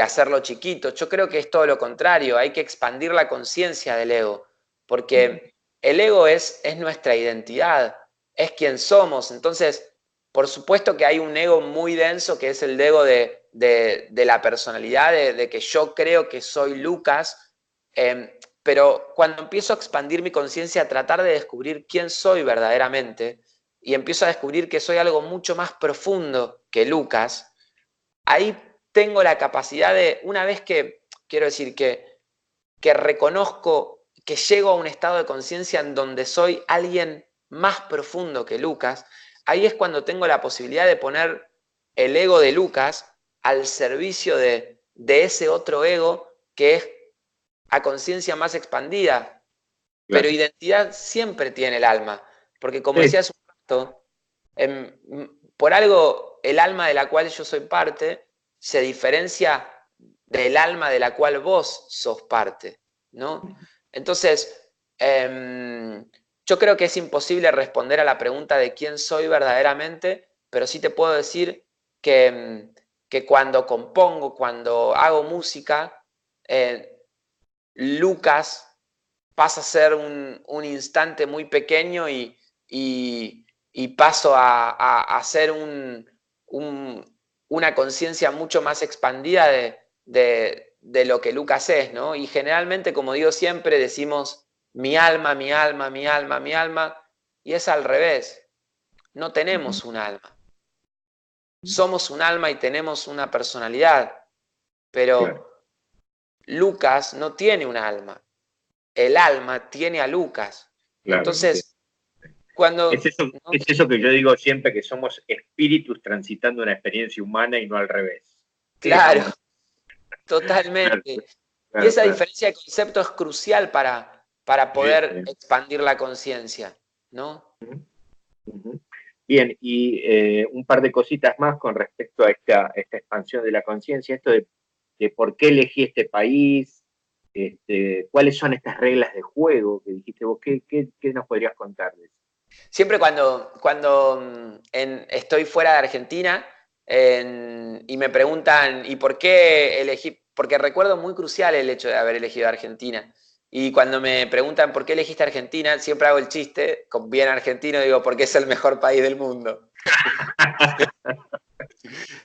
hacerlo chiquito. Yo creo que es todo lo contrario, hay que expandir la conciencia del ego, porque el ego es nuestra identidad, es quien somos. Entonces, por supuesto que hay un ego muy denso, que es el ego de la personalidad, de que yo creo que soy Lucas, pero cuando empiezo a expandir mi conciencia, a tratar de descubrir quién soy verdaderamente, y empiezo a descubrir que soy algo mucho más profundo que Lucas, ahí tengo la capacidad de, una vez que, quiero decir, que reconozco que llego a un estado de conciencia en donde soy alguien más profundo que Lucas, ahí es cuando tengo la posibilidad de poner el ego de Lucas al servicio de ese otro ego que es a conciencia más expandida. Pero Claro. identidad siempre tiene el alma, porque como Sí, decía hace un rato, por algo el alma de la cual yo soy parte se diferencia del alma de la cual vos sos parte, ¿no? Entonces, yo creo que es imposible responder a la pregunta de quién soy verdaderamente, pero sí te puedo decir que cuando compongo, cuando hago música, Lucas pasa a ser un instante muy pequeño y paso a ser una conciencia mucho más expandida de lo que Lucas es, ¿no? Y generalmente, como digo siempre, decimos mi alma, mi alma, mi alma, mi alma, y es al revés. No tenemos un alma. Somos un alma y tenemos una personalidad, claro, pero Lucas no tiene un alma. El alma tiene a Lucas. claro, entiendo. Entonces, cuando... ¿no? Es eso que yo digo siempre, que somos espíritus transitando una experiencia humana y no al revés. Sí, Claro, estamos. Claro, totalmente. Y claro, esa claro. diferencia de concepto es crucial para Sí, poder sí. expandir la conciencia, ¿no? Ujú, ujú. Bien, y un par de cositas más con respecto a esta expansión de la conciencia, esto de por qué elegí este país, ¿Cuáles son estas reglas de juego que dijiste vos? ¿Qué nos podrías contar de eso? Siempre cuando estoy fuera de Argentina y me preguntan, ¿y por qué elegí? Porque recuerdo muy crucial el hecho de haber elegido Argentina. Y cuando me preguntan por qué elegiste Argentina, siempre hago el chiste, con bien argentino, digo, porque es el mejor país del mundo.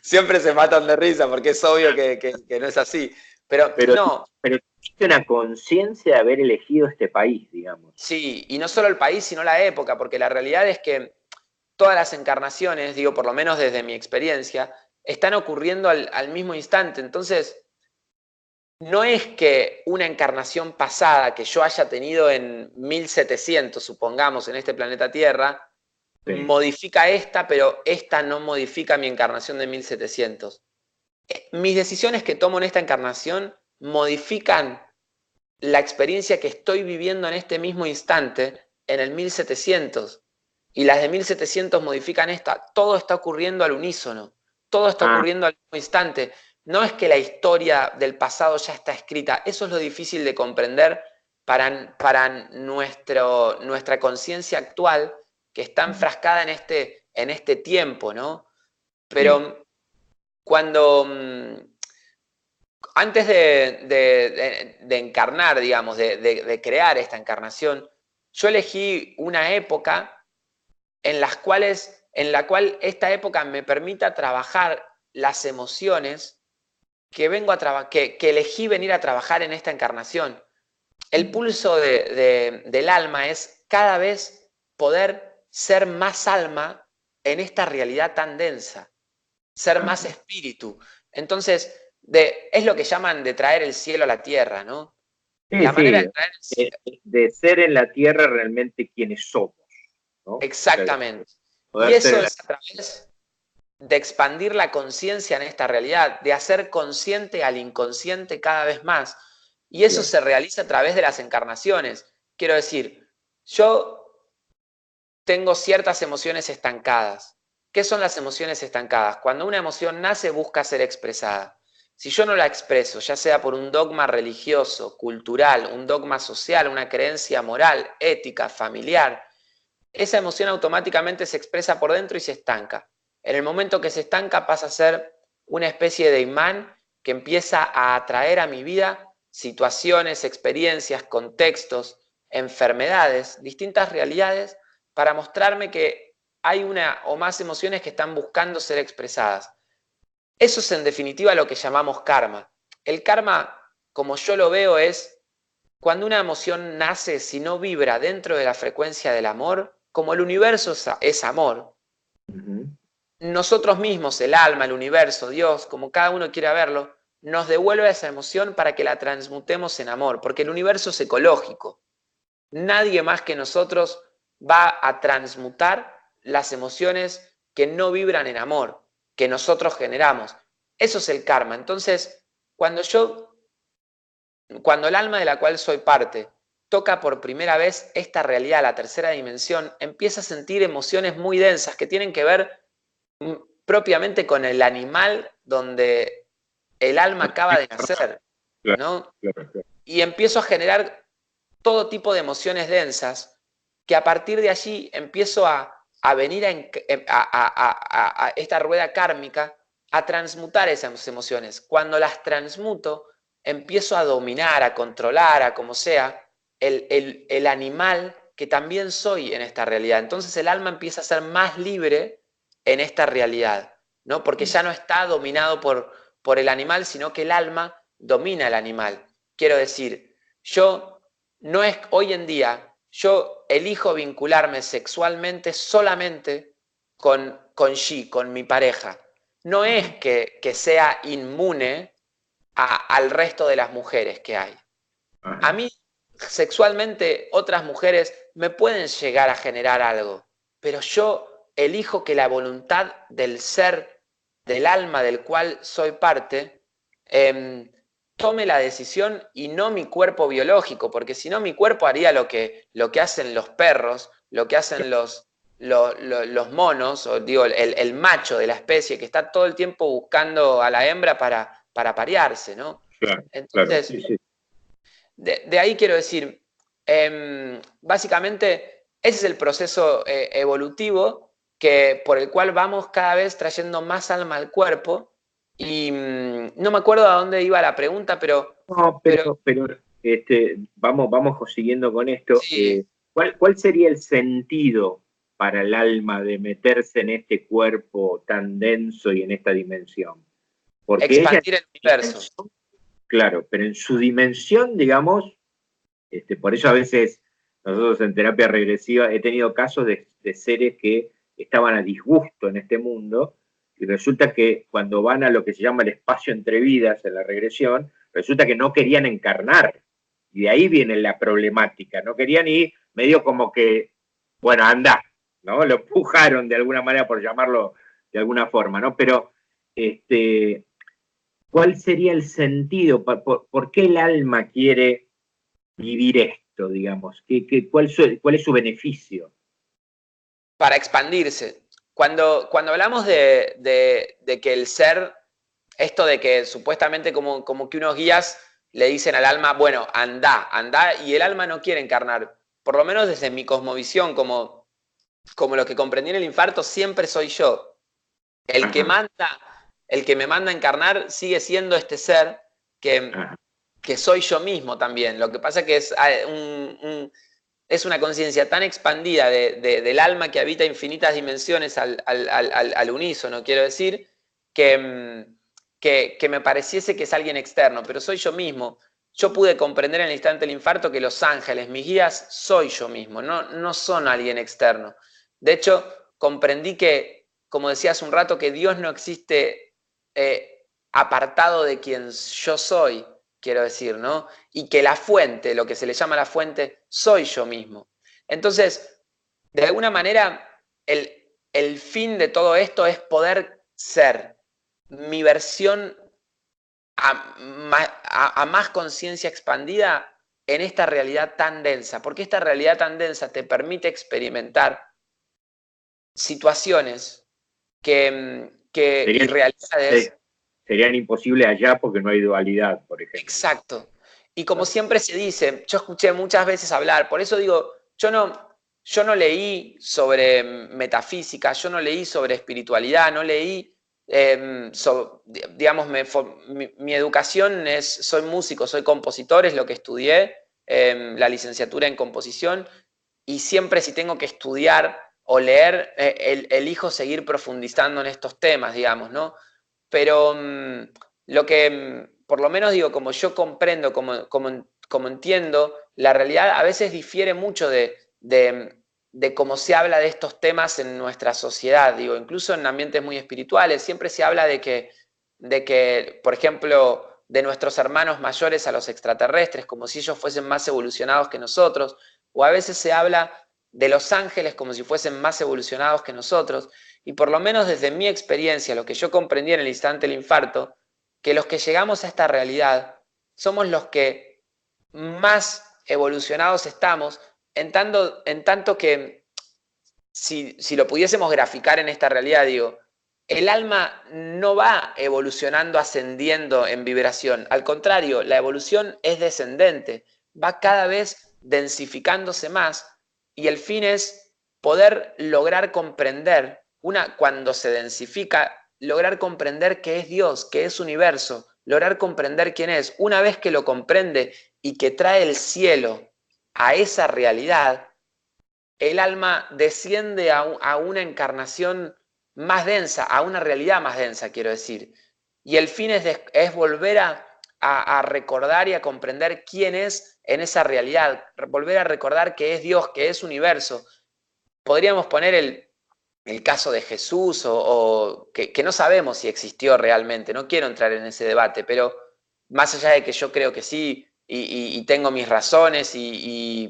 Siempre se matan de risa, porque es obvio que no es así. Pero no. Pero tuviste una conciencia de haber elegido este país, digamos. Sí, y no solo el país, sino la época, porque la realidad es que todas las encarnaciones, digo, por lo menos desde mi experiencia, están ocurriendo al mismo instante. Entonces, no es que una encarnación pasada que yo haya tenido en 1700, supongamos, en este planeta Tierra, sí, modifica esta, pero esta no modifica mi encarnación de 1700. Mis decisiones que tomo en esta encarnación modifican la experiencia que estoy viviendo en este mismo instante en el 1700. Y las de 1700 modifican esta. Todo está ocurriendo al unísono. Todo está ocurriendo al mismo instante. No es que la historia del pasado ya está escrita. Eso es lo difícil de comprender para nuestra conciencia actual, que está enfrascada en este tiempo, ¿no? Pero cuando antes de encarnar, digamos, de crear esta encarnación, yo elegí una época en la cual esta época me permita trabajar las emociones que elegí venir a trabajar en esta encarnación. El pulso del alma es cada vez poder ser más alma en esta realidad tan densa, ser más espíritu. Entonces, es lo que llaman de traer el cielo a la tierra, ¿no? Sí, la manera de traer el cielo. De ser en la tierra realmente quienes somos, ¿no? Exactamente. Y eso es a través de expandir la conciencia en esta realidad, de hacer consciente al inconsciente cada vez más. Y eso se realiza a través de las encarnaciones. Quiero decir, yo tengo ciertas emociones estancadas. ¿Qué son las emociones estancadas? Cuando una emoción nace, busca ser expresada. Si yo no la expreso, ya sea por un dogma religioso, cultural, un dogma social, una creencia moral, ética, familiar, esa emoción automáticamente se expresa por dentro y se estanca. En el momento que se estanca pasa a ser una especie de imán que empieza a atraer a mi vida situaciones, experiencias, contextos, enfermedades, distintas realidades para mostrarme que hay una o más emociones que están buscando ser expresadas. Eso es en definitiva lo que llamamos karma. El karma, como yo lo veo, es cuando una emoción nace, si no vibra dentro de la frecuencia del amor, como el universo es amor, nosotros mismos, el alma, el universo, Dios, como cada uno quiera verlo, nos devuelve esa emoción para que la transmutemos en amor, porque el universo es ecológico. Nadie más que nosotros va a transmutar las emociones que no vibran en amor, que nosotros generamos. Eso es el karma. Entonces, cuando el alma de la cual soy parte toca por primera vez esta realidad, la tercera dimensión, empieza a sentir emociones muy densas que tienen que ver propiamente con el animal donde el alma acaba de nacer, ¿no? Y empiezo a generar todo tipo de emociones densas que a partir de allí empiezo a venir a esta rueda kármica a transmutar esas emociones. Cuando las transmuto, empiezo a dominar, a controlar, a como sea, el animal que también soy en esta realidad. Entonces el alma empieza a ser más libre en esta realidad, ¿no? Porque ya no está dominado por el animal, sino que el alma domina el animal. Quiero decir, hoy en día, yo elijo vincularme sexualmente solamente con Xi, con mi pareja. No es que sea inmune al resto de las mujeres que hay. A mí, sexualmente, otras mujeres me pueden llegar a generar algo, pero yo elijo que la voluntad del ser, del alma del cual soy parte, tome la decisión y no mi cuerpo biológico, porque si no mi cuerpo haría lo que hacen los perros, lo que hacen los monos, o digo, el macho de la especie que está todo el tiempo buscando a la hembra para parearse, ¿no? Claro, entonces, claro, sí. de ahí quiero decir, básicamente ese es el proceso evolutivo por el cual vamos cada vez trayendo más alma al cuerpo. Y no me acuerdo a dónde iba la pregunta, pero... No, pero vamos siguiendo con esto. Sí, ¿Cuál sería el sentido para el alma de meterse en este cuerpo tan denso y en esta dimensión? Porque ella, expandir el universo. claro, pero en su dimensión, digamos, por eso a veces nosotros en terapia regresiva he tenido casos de seres que estaban a disgusto en este mundo y resulta que cuando van a lo que se llama el espacio entre vidas en la regresión, resulta que no querían encarnar. Y de ahí viene la problemática. No querían ir medio como que, bueno, anda, ¿no? Lo empujaron de alguna manera, por llamarlo de alguna forma, ¿no? Pero, ¿cuál sería el sentido? ¿Por qué el alma quiere vivir esto, digamos? ¿Cuál es su beneficio? Para expandirse. Cuando hablamos de que el ser, esto de que supuestamente como que unos guías le dicen al alma, bueno, anda, y el alma no quiere encarnar. Por lo menos desde mi cosmovisión, como lo que comprendí en el infarto, siempre soy yo. El que manda, el que me manda a encarnar sigue siendo este ser que, que soy yo mismo también. Lo que pasa que es una conciencia tan expandida del alma que habita infinitas dimensiones al unísono, quiero decir, que me pareciese que es alguien externo, pero soy yo mismo. Yo pude comprender en el instante del infarto que los ángeles, mis guías, soy yo mismo, no son alguien externo. De hecho, comprendí que, como decía hace un rato, que Dios no existe apartado de quien yo soy, quiero decir, ¿no? Y que la fuente, lo que se le llama la fuente, soy yo mismo. Entonces, de alguna manera, el fin de todo esto es poder ser mi versión a más conciencia expandida en esta realidad tan densa, porque esta realidad tan densa te permite experimentar situaciones y realidades. Serían imposibles allá porque no hay dualidad, por ejemplo. Exacto. Y como siempre se dice, yo escuché muchas veces hablar, por eso digo, yo no leí sobre metafísica, yo no leí sobre espiritualidad, no leí, digamos, mi educación soy músico, soy compositor, es lo que estudié, la licenciatura en composición, y siempre si tengo que estudiar o leer, elijo seguir profundizando en estos temas, digamos, ¿no? Pero lo que, por lo menos digo, como yo comprendo, como entiendo, la realidad a veces difiere mucho de cómo se habla de estos temas en nuestra sociedad, digo, incluso en ambientes muy espirituales, siempre se habla de que, por ejemplo, de nuestros hermanos mayores a los extraterrestres, como si ellos fuesen más evolucionados que nosotros, o a veces se habla de los ángeles como si fuesen más evolucionados que nosotros, y por lo menos desde mi experiencia, lo que yo comprendí en el instante del infarto, que los que llegamos a esta realidad somos los que más evolucionados estamos, en tanto que si lo pudiésemos graficar en esta realidad, digo, el alma no va evolucionando, ascendiendo en vibración. Al contrario, la evolución es descendente, va cada vez densificándose más y el fin es poder lograr comprender, cuando se densifica, lograr comprender qué es Dios, qué es universo, lograr comprender quién es. Una vez que lo comprende y que trae el cielo a esa realidad, el alma desciende a una encarnación más densa, a una realidad más densa, quiero decir. Y el fin es volver a recordar y a comprender quién es en esa realidad, volver a recordar que es Dios, que es universo. Podríamos poner el caso de Jesús o que no sabemos si existió realmente, no quiero entrar en ese debate, pero más allá de que yo creo que sí, y tengo mis razones,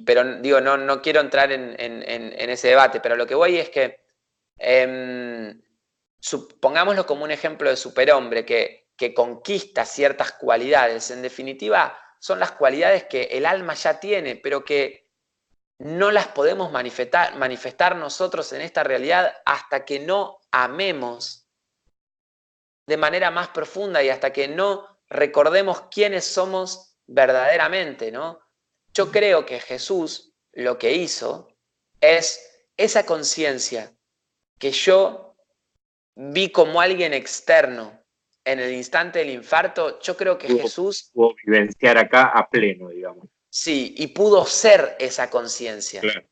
pero digo, no quiero entrar en ese debate, pero lo que voy es que pongámoslo como un ejemplo de superhombre que conquista ciertas cualidades, en definitiva son las cualidades que el alma ya tiene, pero que no las podemos manifestar nosotros en esta realidad hasta que no amemos de manera más profunda y hasta que no recordemos quiénes somos verdaderamente, ¿no? Yo creo que Jesús lo que hizo es esa conciencia que yo vi como alguien externo en el instante del infarto. Yo creo que Jesús pudo vivenciar acá a pleno, digamos. sí, y pudo ser esa conciencia. Claro,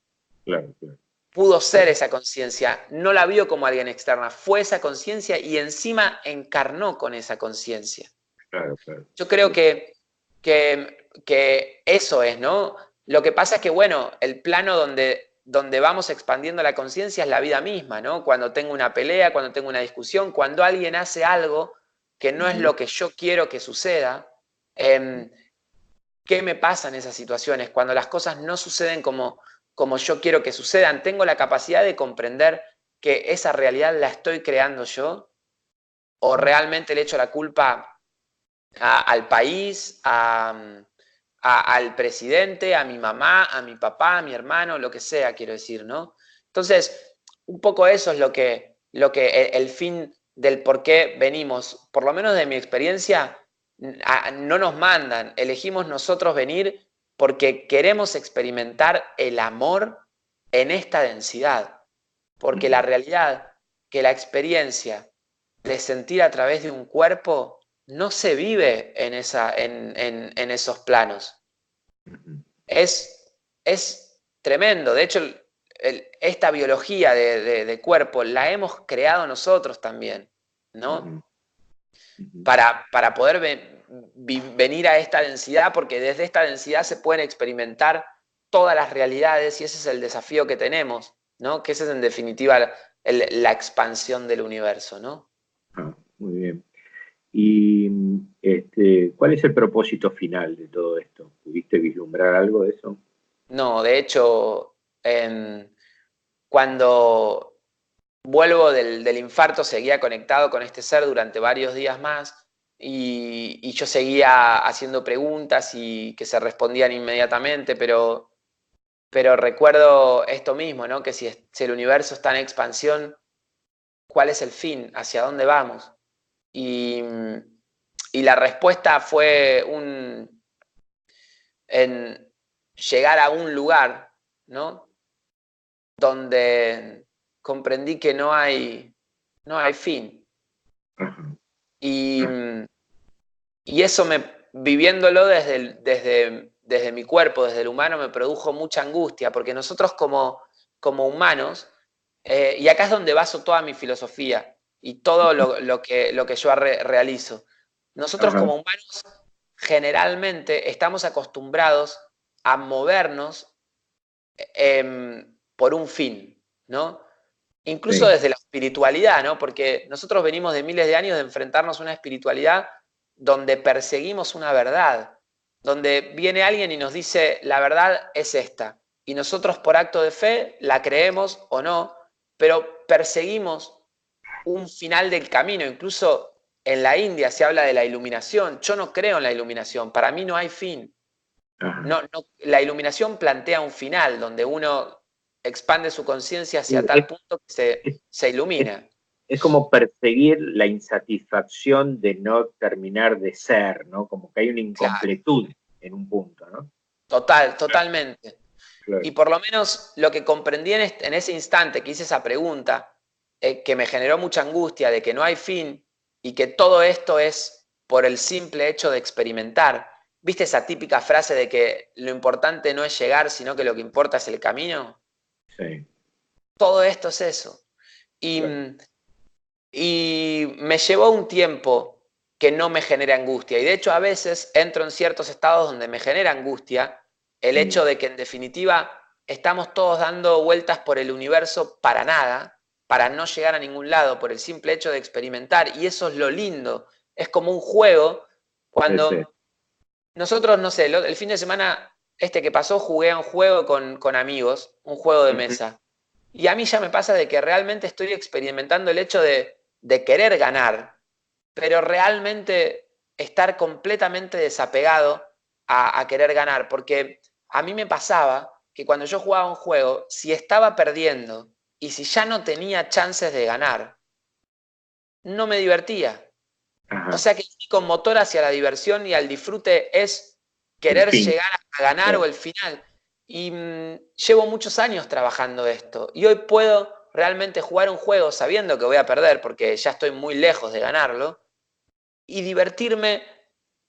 claro, claro. Pudo ser esa conciencia, no la vio como alguien externa, fue esa conciencia y encima encarnó con esa conciencia. Claro, claro. Yo creo que eso es, ¿no? Lo que pasa es que, bueno, el plano donde vamos expandiendo la conciencia es la vida misma, ¿no? Cuando tengo una pelea, cuando tengo una discusión, cuando alguien hace algo que no es lo que yo quiero que suceda, ¿qué me pasa en esas situaciones? Cuando las cosas no suceden como yo quiero que sucedan, ¿tengo la capacidad de comprender que esa realidad la estoy creando yo? ¿O realmente le echo la culpa al país, al presidente, a mi mamá, a mi papá, a mi hermano, lo que sea, quiero decir, ¿no? Entonces, un poco eso es lo que el fin del por qué venimos, por lo menos de mi experiencia, no nos mandan, elegimos nosotros venir porque queremos experimentar el amor en esta densidad, porque la realidad, que la experiencia de sentir a través de un cuerpo no se vive en esos planos. Es tremendo. De hecho, esta biología de cuerpo la hemos creado nosotros también, ¿no? Para poder venir a esta densidad, porque desde esta densidad se pueden experimentar todas las realidades y ese es el desafío que tenemos, ¿no? Que esa es en definitiva la expansión del universo, ¿no? Muy bien. ¿Y cuál es el propósito final de todo esto? ¿Pudiste vislumbrar algo de eso? No, de hecho, cuando vuelvo del infarto seguía conectado con este ser durante varios días más y yo seguía haciendo preguntas y que se respondían inmediatamente, pero recuerdo esto mismo, ¿no? Que si el universo está en expansión, ¿cuál es el fin? ¿Hacia dónde vamos? Y la respuesta fue en llegar a un lugar, ¿no? Donde comprendí que no hay fin. Y eso viviéndolo desde mi cuerpo, desde el humano, me produjo mucha angustia, porque nosotros como humanos, y acá es donde baso toda mi filosofía y todo lo que yo realizo, nosotros como humanos generalmente estamos acostumbrados a movernos por un fin, ¿no? Incluso Sí. desde la espiritualidad, ¿no? Porque nosotros venimos de miles de años de enfrentarnos a una espiritualidad donde perseguimos una verdad, donde viene alguien y nos dice, la verdad es esta, y nosotros por acto de fe la creemos o no, pero perseguimos un final del camino. Incluso en la India se habla de la iluminación. Yo no creo en la iluminación, para mí no hay fin. No, la iluminación plantea un final donde uno expande su conciencia hacia tal punto que se ilumina. Es como perseguir la insatisfacción de no terminar de ser, ¿no? Como que hay una incompletud en un punto, ¿no? Totalmente. Claro. Y por lo menos lo que comprendí en ese instante que hice esa pregunta, que me generó mucha angustia de que no hay fin y que todo esto es por el simple hecho de experimentar. ¿Viste esa típica frase de que lo importante no es llegar, sino que lo que importa es el camino? Sí. Todo esto es eso. Y, claro. y me llevó un tiempo que no me genera angustia. Y de hecho a veces entro en ciertos estados donde me genera angustia el hecho de que en definitiva estamos todos dando vueltas por el universo para nada, para no llegar a ningún lado, por el simple hecho de experimentar. Y eso es lo lindo. Es como un juego cuando nosotros, no sé, el fin de semana que pasó jugué a un juego con amigos, un juego de mesa. Y a mí ya me pasa de que realmente estoy experimentando el hecho de querer ganar, pero realmente estar completamente desapegado a querer ganar, porque a mí me pasaba que cuando yo jugaba un juego, si estaba perdiendo y si ya no tenía chances de ganar, no me divertía. O sea que el único motor hacia la diversión y al disfrute es el querer fin. llegar a ganar o el final. Y llevo muchos años trabajando esto. Y hoy puedo realmente jugar un juego sabiendo que voy a perder porque ya estoy muy lejos de ganarlo y divertirme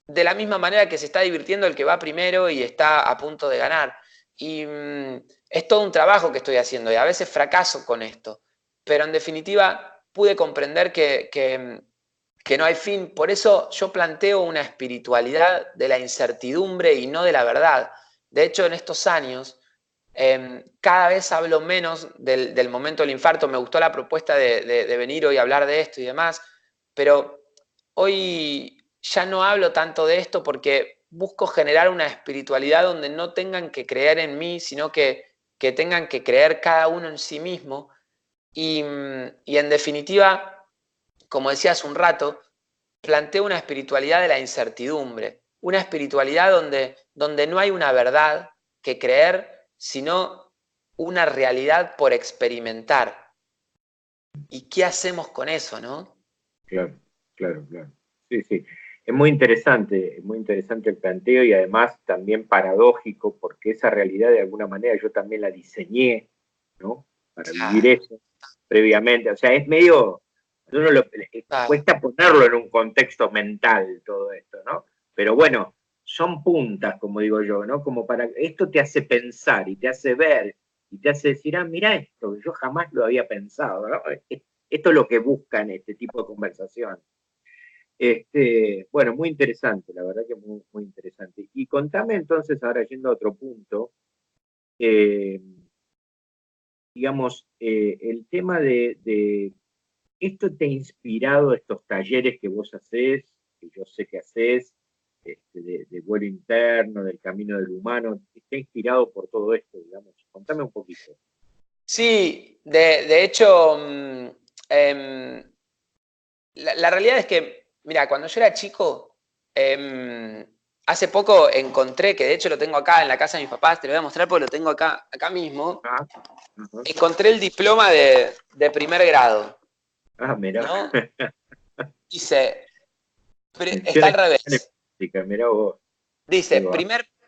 de la misma manera que se está divirtiendo el que va primero y está a punto de ganar. Y es todo un trabajo que estoy haciendo y a veces fracaso con esto. Pero en definitiva pude comprender que no hay fin. Por eso yo planteo una espiritualidad de la incertidumbre y no de la verdad. De hecho, en estos años, cada vez hablo menos del momento del infarto. Me gustó la propuesta de venir hoy a hablar de esto y demás, pero hoy ya no hablo tanto de esto porque busco generar una espiritualidad donde no tengan que creer en mí, sino que tengan que creer cada uno en sí mismo. Y en definitiva, como decía hace un rato, planteo una espiritualidad de la incertidumbre, una espiritualidad donde no hay una verdad que creer, sino una realidad por experimentar. ¿Y qué hacemos con eso, no? Claro, claro, claro. Sí, sí. Es muy interesante el planteo y además también paradójico, porque esa realidad de alguna manera yo también la diseñé, ¿no? Para vivir Claro, eso previamente. O sea, es medio, uno claro. cuesta ponerlo en un contexto mental todo esto, ¿no? Pero bueno, son puntas, como digo yo, ¿no? Como para, esto te hace pensar y te hace ver y te hace decir, ah, mira esto, yo jamás lo había pensado, ¿no? Esto es lo que buscan este tipo de conversación. Bueno, muy interesante, la verdad que muy, muy interesante. Y contame entonces, ahora yendo a otro punto, eh, digamos, el tema de, esto te ha inspirado estos talleres que vos hacés, que yo sé que hacés, de vuelo interno, del camino del humano, está inspirado por todo esto, digamos. Contame un poquito. Sí, de hecho, la realidad es que, mira, cuando yo era chico, hace poco encontré, que de hecho lo tengo acá en la casa de mis papás, te lo voy a mostrar porque lo tengo acá mismo, Ah, ajá. encontré el diploma de primer grado, Ah, mira. ¿no? Dice, está Menciones al en revés. física, mira vos. Ahí Dice, va.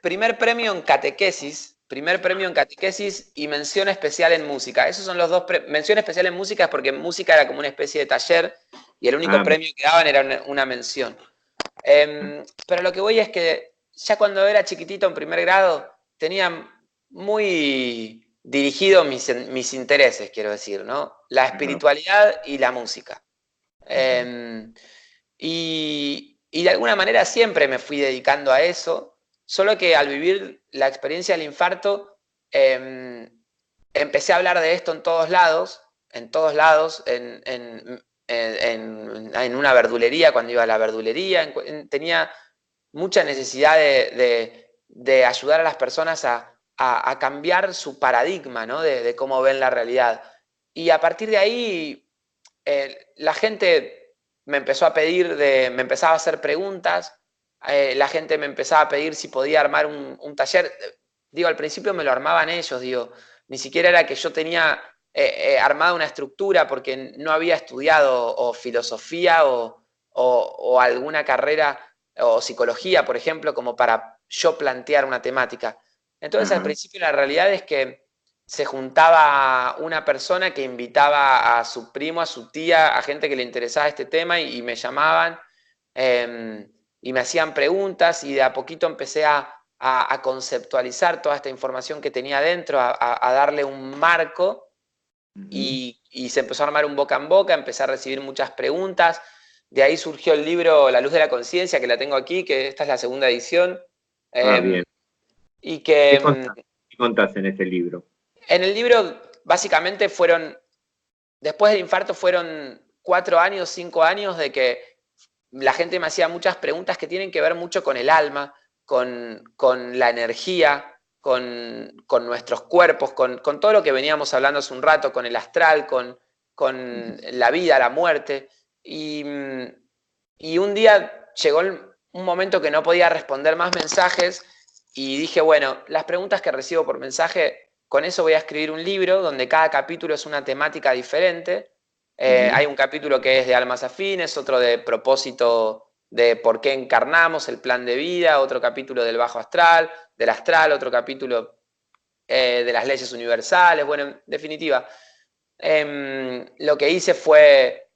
primer premio en catequesis, primer premio en catequesis y mención especial en música. Esos son los dos. Mención especial en música es porque música era como una especie de taller y el único Ah, premio que daban era una mención. Pero lo que voy es que ya cuando era chiquitito en primer grado tenía muy dirigidos mis intereses, quiero decir, ¿no? La ajá, espiritualidad y la música. ajá, Y de alguna manera siempre me fui dedicando a eso, solo que al vivir la experiencia del infarto, eh, empecé a hablar de esto en todos lados, en una verdulería, cuando iba a la verdulería, tenía mucha necesidad de ayudar a las personas a cambiar su paradigma, ¿no? De cómo ven la realidad. Y a partir de ahí la gente me empezó a pedir, me empezaba a hacer preguntas, la gente me empezaba a pedir si podía armar un taller. Digo, al principio me lo armaban ellos, digo, ni siquiera era que yo tenía armada una estructura porque no había estudiado o filosofía o alguna carrera o psicología, por ejemplo, como para yo plantear una temática. Entonces, al ajá, principio la realidad es que se juntaba una persona que invitaba a su primo, a su tía, a gente que le interesaba este tema y me llamaban y me hacían preguntas y de a poquito empecé a conceptualizar toda esta información que tenía dentro, a darle un marco ujú. y se empezó a armar un boca en boca, empecé a recibir muchas preguntas. De ahí surgió el libro La luz de la conciencia, que la tengo aquí, que esta es la segunda edición. Ah, Eh, bien. y que Qué contás en este libro? en el libro básicamente después del infarto fueron 4 años, 5 años de que la gente me hacía muchas preguntas que tienen que ver mucho con el alma, con la energía, con nuestros cuerpos, con todo lo que veníamos hablando hace un rato, con el astral, con la vida, la muerte. Y, y un día llegó un momento que no podía responder más mensajes y dije, bueno, las preguntas que recibo por mensaje, con eso voy a escribir un libro donde cada capítulo es una temática diferente. Ujú, Hay un capítulo que es de almas afines, otro de propósito de por qué encarnamos, el plan de vida, otro capítulo del bajo astral, del astral, otro capítulo de las leyes universales. Bueno, en definitiva, lo que hice fue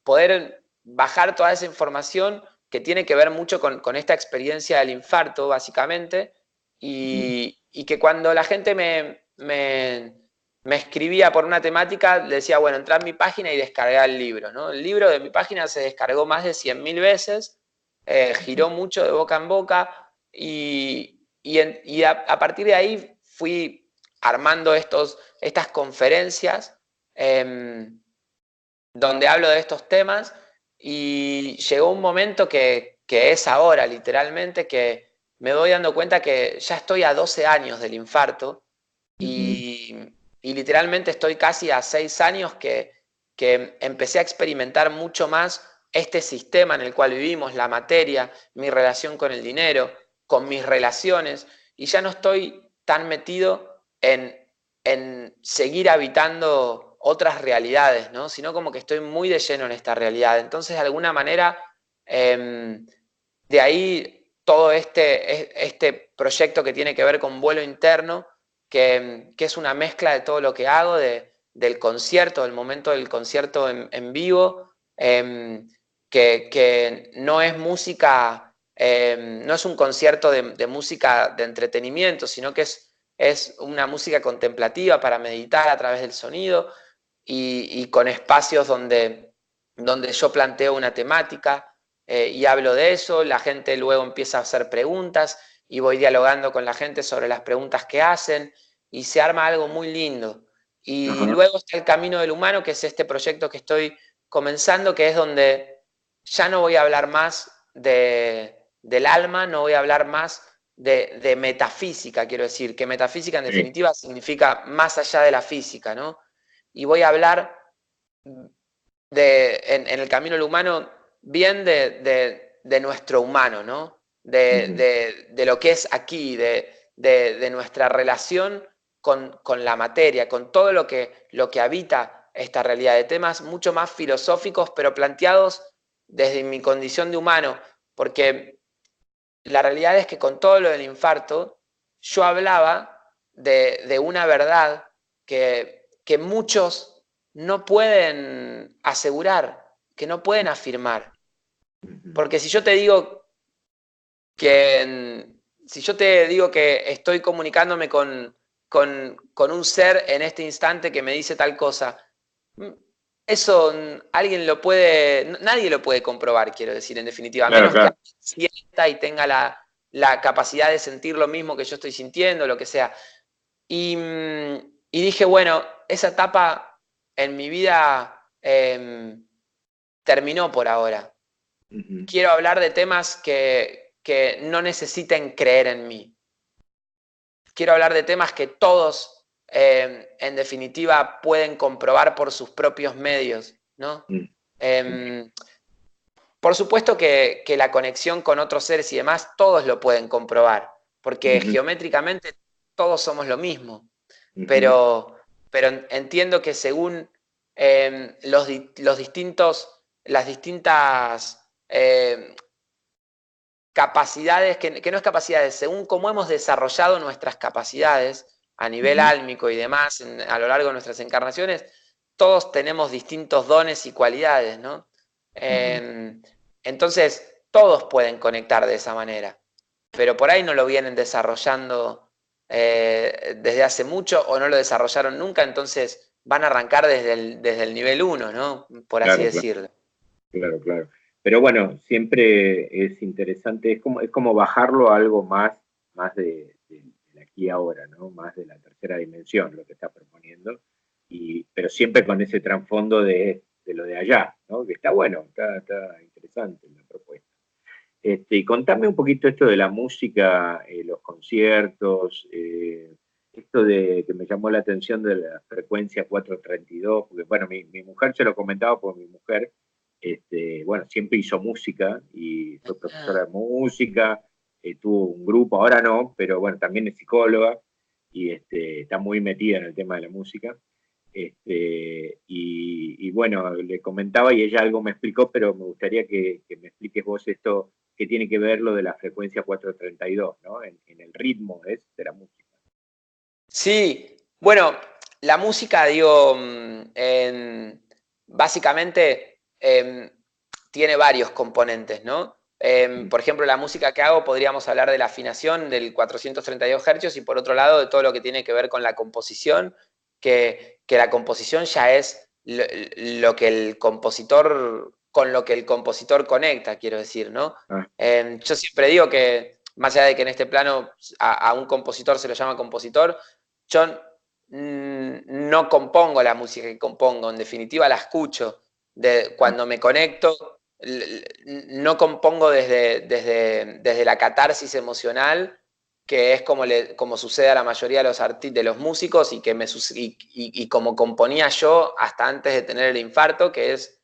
poder bajar toda esa información que tiene que ver mucho con esta experiencia del infarto, básicamente, y que cuando la gente me escribía por una temática, le decía, bueno, entrá en mi página y descargá el libro, ¿no? El libro de mi página se descargó más de 100.000 veces, giró mucho de boca en boca, y a partir de ahí fui armando estas conferencias donde hablo de estos temas, y llegó un momento que es ahora, literalmente, que me voy dando cuenta que ya estoy a 12 años del infarto y literalmente estoy casi a 6 años que empecé a experimentar mucho más este sistema en el cual vivimos, la materia, mi relación con el dinero, con mis relaciones, y ya no estoy tan metido en seguir habitando otras realidades, ¿no? Sino como que estoy muy de lleno en esta realidad. Entonces, de alguna manera, de ahí todo este proyecto que tiene que ver con vuelo interno, que es una mezcla de todo lo que hago, del concierto, del momento del concierto en vivo, que no es música, no es un concierto de música de entretenimiento, sino que es una música contemplativa para meditar a través del sonido, y con espacios donde yo planteo una temática y hablo de eso, la gente luego empieza a hacer preguntas y voy dialogando con la gente sobre las preguntas que hacen, y se arma algo muy lindo. Y Ajá. luego está el Camino del Humano, que es este proyecto que estoy comenzando, que es donde ya no voy a hablar más del alma, no voy a hablar más de metafísica, quiero decir, que metafísica en Sí. definitiva significa más allá de la física, ¿no? Y voy a hablar en el Camino del Humano bien de nuestro humano, ¿no? De lo que es aquí, de nuestra relación con la materia, con todo lo que habita esta realidad, de temas mucho más filosóficos, pero planteados desde mi condición de humano, porque la realidad es que con todo lo del infarto, yo hablaba de una verdad que muchos no pueden asegurar, que no pueden afirmar. Porque si yo te digo que estoy comunicándome con un ser en este instante que me dice tal cosa, eso nadie lo puede comprobar, quiero decir, en definitiva, a Claro, menos que claro. alguien sienta y tenga la capacidad de sentir lo mismo que yo estoy sintiendo, lo que sea. Y dije, bueno, esa etapa en mi vida terminó por ahora. Quiero hablar de temas que no necesiten creer en mí. Quiero hablar de temas que todos, en definitiva, pueden comprobar por sus propios medios, ¿no? Por supuesto que la conexión con otros seres y demás, todos lo pueden comprobar, porque geométricamente todos somos lo mismo, pero entiendo que según las distintas capacidades, que no es capacidades, según cómo hemos desarrollado nuestras capacidades a nivel álmico y demás a lo largo de nuestras encarnaciones, todos tenemos distintos dones y cualidades, ¿no? Entonces, todos pueden conectar de esa manera, pero por ahí no lo vienen desarrollando desde hace mucho o no lo desarrollaron nunca, entonces van a arrancar desde el nivel 1, ¿no? Por así Claro, claro, decirlo. claro, claro. Pero bueno, siempre es interesante, es como bajarlo a algo más de aquí y ahora, ¿no? Más de la tercera dimensión, lo que está proponiendo, pero siempre con ese trasfondo de lo de allá, ¿no? Que está bueno, está interesante la propuesta. Y contame un poquito esto de la música, los conciertos, esto de que me llamó la atención de la frecuencia 432, porque bueno, mi mujer se lo comentaba porque mi mujer, bueno, siempre hizo música y fue profesora Ah, de música, tuvo un grupo, ahora no, pero bueno, también es psicóloga y está muy metida en el tema de la música. Y bueno, le comentaba y ella algo me explicó, pero me gustaría que me expliques vos esto, que tiene que ver lo de la frecuencia 432, ¿no? En el ritmo de la música. Sí, bueno, la música, digo, básicamente tiene varios componentes, ¿no? Mm. Por ejemplo, la música que hago podríamos hablar de la afinación del 432 Hz y por otro lado de todo lo que tiene que ver con la composición, que la composición ya es lo que el compositor, con lo que el compositor conecta, quiero decir, ¿no? Ah, Yo siempre digo que, más allá de que en este plano a un compositor se lo llama compositor, yo no compongo la música que compongo, en definitiva la escucho. ah, Cuando me conecto, no compongo desde la catarsis emocional, que es como sucede a la mayoría de de los músicos y, y como componía yo hasta antes de tener el infarto, que es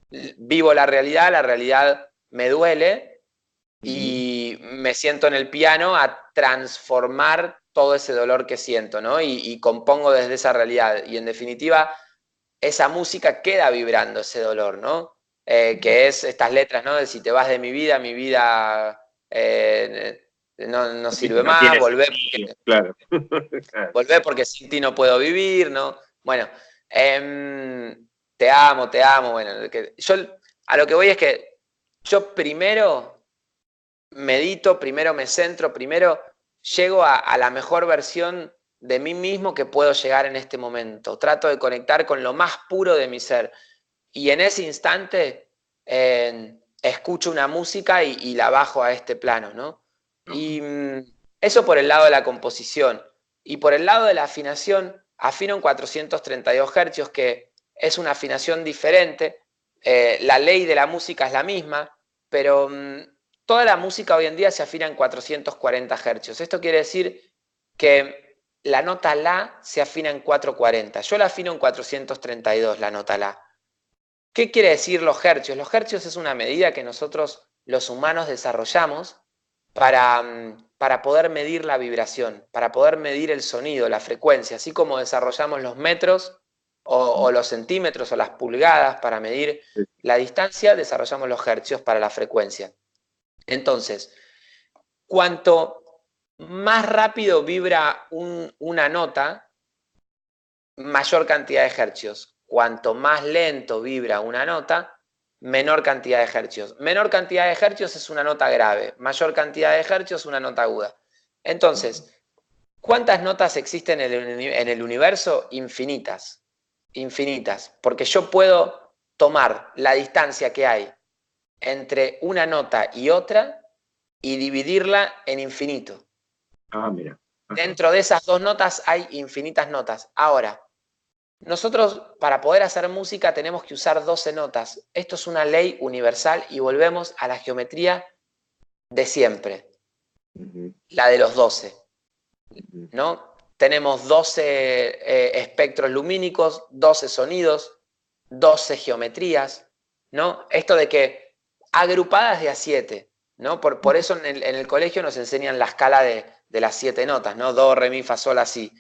vivo la realidad me duele ujú, y me siento en el piano a transformar todo ese dolor que siento, ¿no? Y compongo desde esa realidad. Y en definitiva, esa música queda vibrando ese dolor, ¿no? ujú. Que es estas letras, ¿no? De si te vas de mi vida no sirve No más, tiene sentido, claro. Claro. volvé porque sin ti no puedo vivir, ¿no? Bueno, te amo, bueno, yo a lo que voy es que yo primero medito, primero me centro, primero llego a la mejor versión de mí mismo que puedo llegar en este momento. Trato de conectar con lo más puro de mi ser. Y en ese instante escucho una música y la bajo a este plano, ¿no? Y eso por el lado de la composición. Y por el lado de la afinación, afino en 432 Hz, que es una afinación diferente. La ley de la música es la misma, pero toda la música hoy en día se afina en 440 Hz. Esto quiere decir que la nota La se afina en 440. Yo la afino en 432, la nota La. ¿Qué quiere decir los hercios? Los hercios es una medida que nosotros los humanos desarrollamos para poder medir la vibración, para poder medir el sonido, la frecuencia, así como desarrollamos los metros o los centímetros o las pulgadas para medir la distancia, desarrollamos los hercios para la frecuencia. Entonces, cuanto más rápido vibra una nota, mayor cantidad de hercios. Cuanto más lento vibra una nota, menor cantidad de hercios. Menor cantidad de hercios es una nota grave, mayor cantidad de hercios una nota aguda. Entonces, ¿cuántas notas existen en el universo? Infinitas. Infinitas. Porque yo puedo tomar la distancia que hay entre una nota y otra y dividirla en infinito. Ah, mira. Ajá. Dentro de esas dos notas hay infinitas notas. Ahora, nosotros para poder hacer música tenemos que usar 12 notas. Esto es una ley universal y volvemos a la geometría de siempre, Ujú, la de los 12, ujú. ¿no? Tenemos 12 espectros lumínicos, 12 sonidos, 12 geometrías, ¿no? Esto de que agrupadas de a 7, ¿no? Por eso en el colegio nos enseñan la escala de las 7 notas, ¿no? Do, re, mi, fa, sol, así.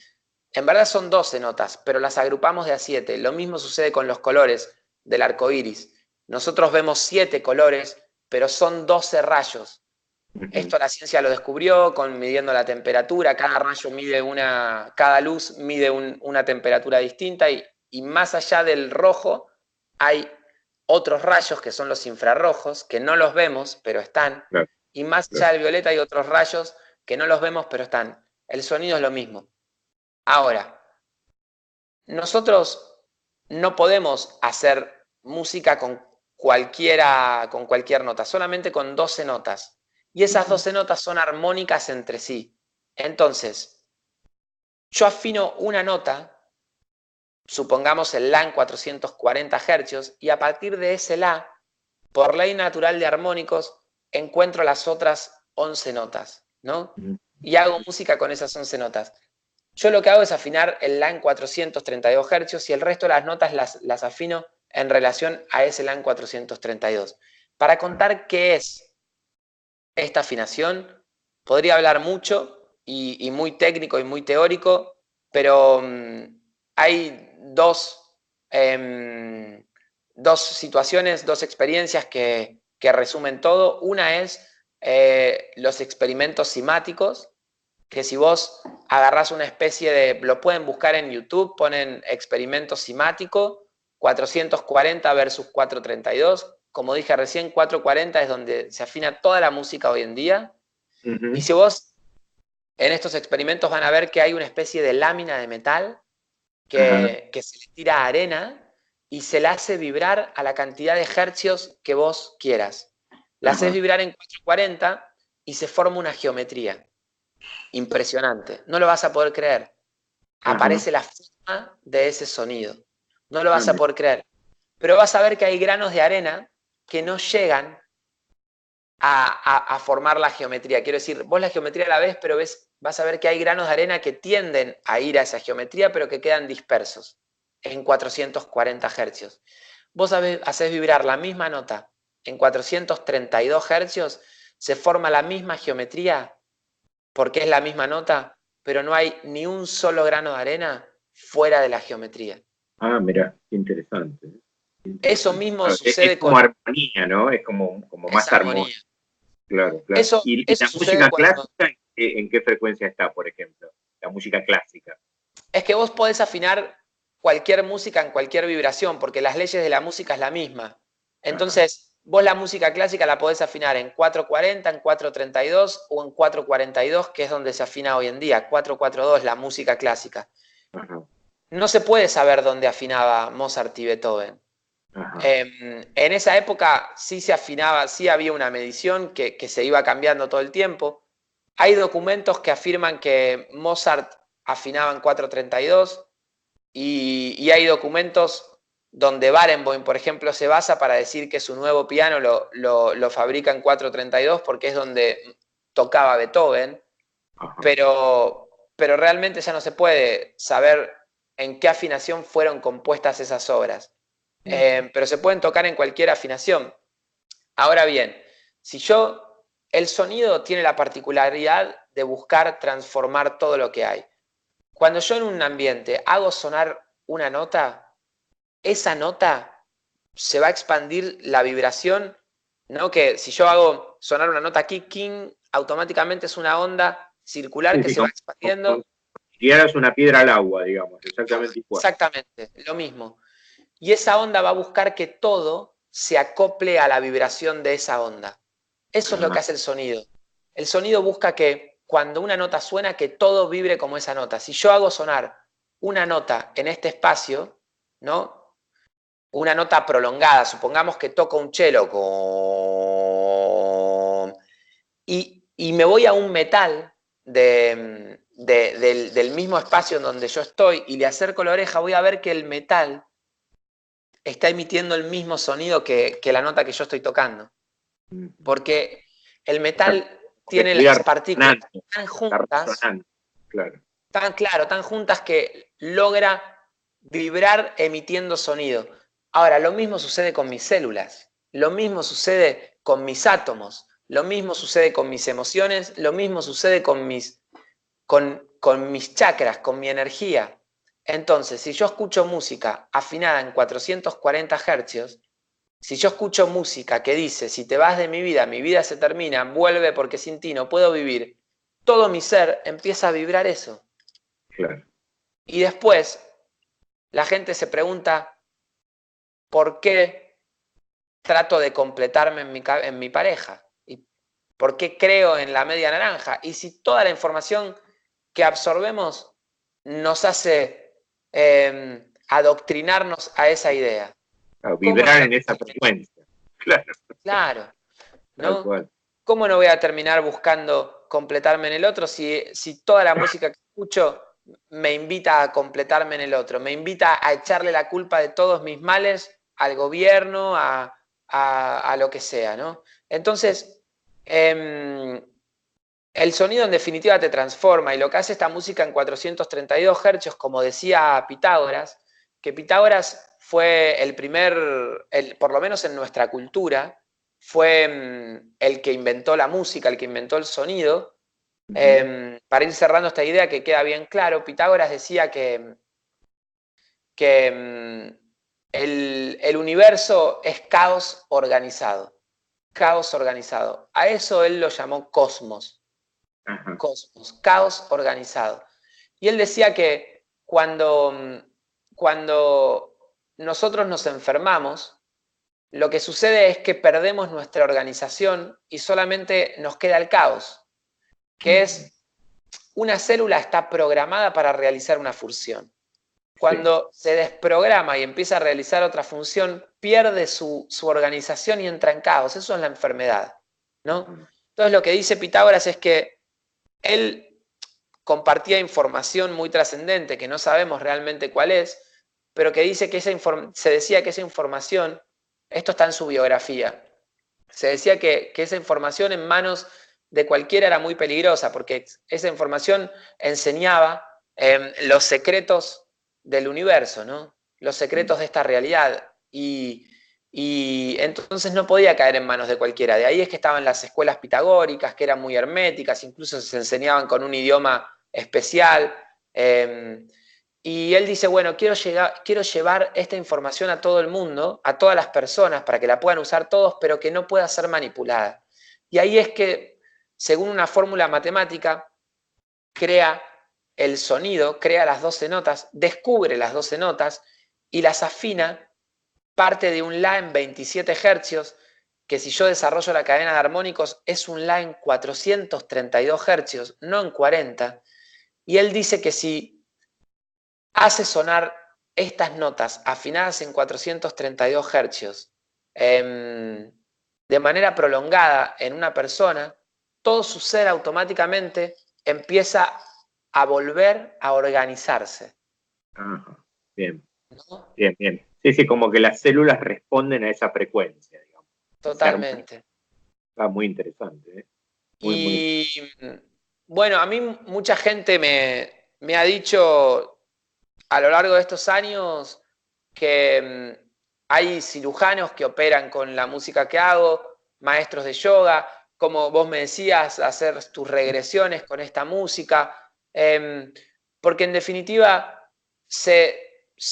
En verdad son 12 notas, pero las agrupamos de a 7. Lo mismo sucede con los colores del arco iris. Nosotros vemos 7 colores, pero son 12 rayos. Ujú. Esto la ciencia lo descubrió midiendo la temperatura. Cada rayo mide cada luz mide una temperatura distinta y más allá del rojo hay otros rayos que son los infrarrojos, que no los vemos, pero están. Claro, Y más allá claro. del violeta hay otros rayos que no los vemos, pero están. El sonido es lo mismo. Ahora, nosotros no podemos hacer música con cualquier nota, solamente con 12 notas. Y esas Ujú, 12 notas son armónicas entre sí. Entonces, yo afino una nota, supongamos el La en 440 Hz, y a partir de ese La, por ley natural de armónicos, encuentro las otras 11 notas, ¿no? ujú. Y hago música con esas 11 notas. Yo lo que hago es afinar el La en 432 Hz y el resto de las notas las afino en relación a ese La en 432. Para contar qué es esta afinación, podría hablar mucho y muy técnico y muy teórico, pero hay dos situaciones, dos experiencias que resumen todo. Una es los experimentos simáticos, que si vos agarrás una especie de, lo pueden buscar en YouTube, ponen experimento simático, 440 versus 432. Como dije recién, 440 es donde se afina toda la música hoy en día. Y si vos en estos experimentos van a ver que hay una especie de lámina de metal que se le tira arena y se la hace vibrar a la cantidad de hercios que vos quieras. La haces vibrar en 440 y se forma una geometría impresionante. No lo vas a poder creer. Aparece la forma de ese sonido. No lo vas a poder creer. Pero vas a ver que hay granos de arena que no llegan a formar la geometría. Quiero decir, vos la geometría la ves, pero vas a ver que hay granos de arena que tienden a ir a esa geometría, pero que quedan dispersos en 440 hercios. Vos hacés vibrar la misma nota en 432 hercios, se forma la misma geometría porque es la misma nota, pero no hay ni un solo grano de arena fuera de la geometría. Ah, mira, qué interesante. Eso mismo Claro, sucede es como con armonía, ¿no? Es como más esa armonía. armonía. Claro, claro. ¿Y Eso la sucede música cuando... clásica en qué frecuencia está, por ejemplo? La música clásica. Es que vos podés afinar cualquier música en cualquier vibración, porque las leyes de la música es la misma. Entonces, vos la música clásica la podés afinar en 440, en 432 o en 442, que es donde se afina hoy en día, 442, la música clásica. No se puede saber dónde afinaba Mozart y Beethoven. En esa época sí se afinaba, sí había una medición que se iba cambiando todo el tiempo. Hay documentos que afirman que Mozart afinaba en 432 y hay documentos donde Barenboim, por ejemplo, se basa para decir que su nuevo piano lo fabrica en 432 porque es donde tocaba Beethoven, pero realmente ya no se puede saber en qué afinación fueron compuestas esas obras. Pero se pueden tocar en cualquier afinación. Ahora bien, el sonido tiene la particularidad de buscar transformar todo lo que hay. Cuando yo en un ambiente hago sonar una nota, esa nota se va a expandir la vibración, ¿no? Que si yo hago sonar una nota aquí, king, automáticamente es una onda circular que se va expandiendo. Si tiraras una piedra al agua, digamos, exactamente igual. Exactamente, lo mismo. Y esa onda va a buscar que todo se acople a la vibración de esa onda. Eso es lo que hace el sonido. El sonido busca que cuando una nota suena, que todo vibre como esa nota. Si yo hago sonar una nota en este espacio, ¿no? Una nota prolongada, supongamos que toco un cello y me voy a un metal del mismo espacio en donde yo estoy y le acerco la oreja, voy a ver que el metal está emitiendo el mismo sonido que la nota que yo estoy tocando. Porque el metal tiene las partículas tan juntas, tan juntas que logra vibrar emitiendo sonido. Ahora, lo mismo sucede con mis células, lo mismo sucede con mis átomos, lo mismo sucede con mis emociones, lo mismo sucede con mis chakras, con mi energía. Entonces, si yo escucho música afinada en 440 hercios, si yo escucho música que dice, si te vas de mi vida se termina, vuelve porque sin ti no puedo vivir, todo mi ser empieza a vibrar eso. Claro. Y después, la gente se pregunta, ¿por qué trato de completarme en mi pareja? ¿Y por qué creo en la media naranja? Y si toda la información que absorbemos nos hace adoctrinarnos a esa idea. Vibrar en esa frecuencia. Claro. Claro. ¿No? ¿Cómo no voy a terminar buscando completarme en el otro si toda la música que escucho me invita a completarme en el otro? Me invita a echarle la culpa de todos mis males al gobierno, a lo que sea, ¿no? Entonces, el sonido en definitiva te transforma y lo que hace esta música en 432 hercios, como decía Pitágoras, que Pitágoras fue el primer, por lo menos en nuestra cultura, fue el que inventó la música, el que inventó el sonido. Para ir cerrando esta idea que queda bien claro, Pitágoras decía que que el universo es caos organizado. Caos organizado. A eso él lo llamó cosmos. Ajá. Cosmos, caos organizado. Y él decía que cuando nosotros nos enfermamos, lo que sucede es que perdemos nuestra organización y solamente nos queda el caos, que es una célula está programada para realizar una función. Cuando se desprograma y empieza a realizar otra función, pierde su organización y entra en caos. Eso es la enfermedad, ¿no? Entonces lo que dice Pitágoras es que él compartía información muy trascendente, que no sabemos realmente cuál es, pero que dice que se decía que esa información, esto está en su biografía, se decía que esa información en manos de cualquiera era muy peligrosa, porque esa información enseñaba los secretos del universo, ¿no? Los secretos de esta realidad. Y entonces no podía caer en manos de cualquiera. De ahí es que estaban las escuelas pitagóricas, que eran muy herméticas, incluso se enseñaban con un idioma especial. Y él dice, bueno, quiero llevar esta información a todo el mundo, a todas las personas, para que la puedan usar todos, pero que no pueda ser manipulada. Y ahí es que, según una fórmula matemática, crea el sonido, crea las 12 notas, descubre las 12 notas y las afina, parte de un La en 27 hercios, que si yo desarrollo la cadena de armónicos es un La en 432 hercios, no en 40. Y él dice que si hace sonar estas notas afinadas en 432 hercios de manera prolongada en una persona, todo su ser automáticamente empieza a volver a organizarse. Ajá. Bien, ¿No? bien, bien. Sí, sí, como que las células responden a esa frecuencia, digamos. Totalmente. Está muy interesante, ¿eh? Muy, muy Y bueno, a mí mucha gente me ha dicho a lo largo de estos años que hay cirujanos que operan con la música que hago, maestros de yoga, como vos me decías, hacer tus regresiones con esta música, porque en definitiva se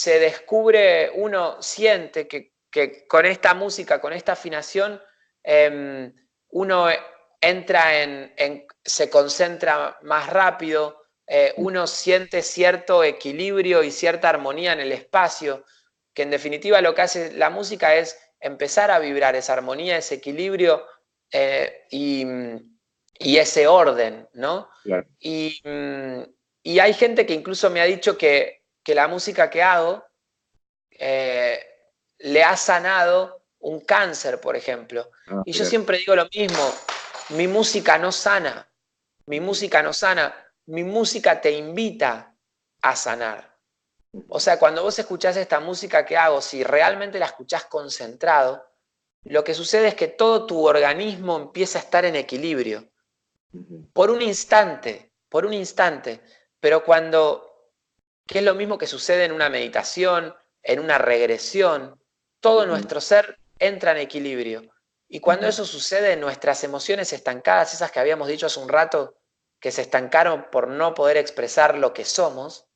descubre, uno siente que con esta música, con esta afinación, uno entra se concentra más rápido, uno siente cierto equilibrio y cierta armonía en el espacio, que en definitiva lo que hace la música es empezar a vibrar esa armonía, ese equilibrio y ese orden, ¿no? claro. Y hay gente que incluso me ha dicho que la música que hago le ha sanado un cáncer, por ejemplo. Ah, Y yo mirá. siempre digo lo mismo, mi música no sana, mi música no sana, mi música te invita a sanar. O sea, cuando vos escuchás esta música que hago, si realmente la escuchás concentrado, lo que sucede es que todo tu organismo empieza a estar en equilibrio. Por un instante, pero que es lo mismo que sucede en una meditación, en una regresión, todo nuestro ser entra en equilibrio. Y cuando eso sucede, nuestras emociones estancadas, esas que habíamos dicho hace un rato, que se estancaron por no poder expresar lo que somos,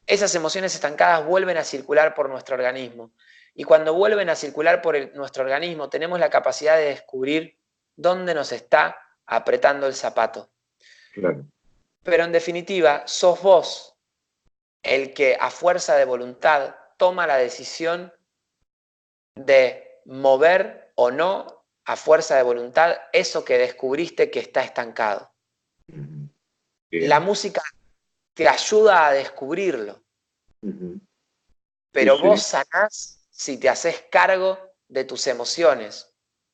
esas emociones estancadas vuelven a circular por nuestro organismo. Y cuando vuelven a circular por nuestro organismo, tenemos la capacidad de descubrir dónde nos está apretando el zapato. Claro. Pero en definitiva, sos vos el que a fuerza de voluntad toma la decisión de mover o no a fuerza de voluntad eso que descubriste que está estancado. La música te ayuda a descubrirlo, pero Sí, vos sí. sanás si te haces cargo de tus emociones.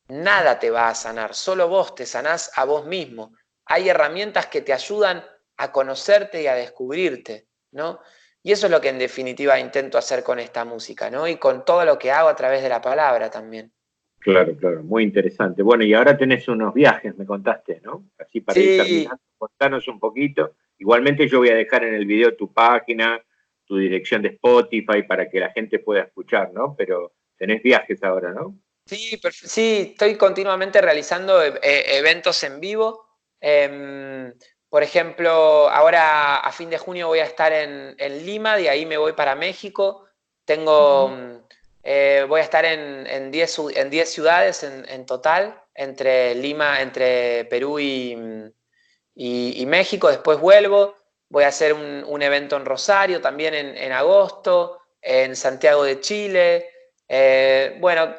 Nada te va a sanar, solo vos te sanás a vos mismo. Hay herramientas que te ayudan a conocerte y a descubrirte, ¿no? Y eso es lo que en definitiva intento hacer con esta música, ¿no? Y con todo lo que hago a través de la palabra también. Claro, claro, muy interesante. Bueno, y ahora tenés unos viajes, me contaste, ¿no? Así para ir Sí, terminando, contanos un poquito. Igualmente yo voy a dejar en el video tu página, tu dirección de Spotify para que la gente pueda escuchar, ¿no? Pero tenés viajes ahora, ¿no? sí, sí, estoy continuamente realizando eventos en vivo. Por ejemplo, ahora a fin de junio voy a estar en Lima, de ahí me voy para México. Tengo, voy a estar en 10 ciudades en total, entre Lima, entre Perú y México. Después vuelvo, voy a hacer un evento en Rosario también en agosto, en Santiago de Chile. Bueno,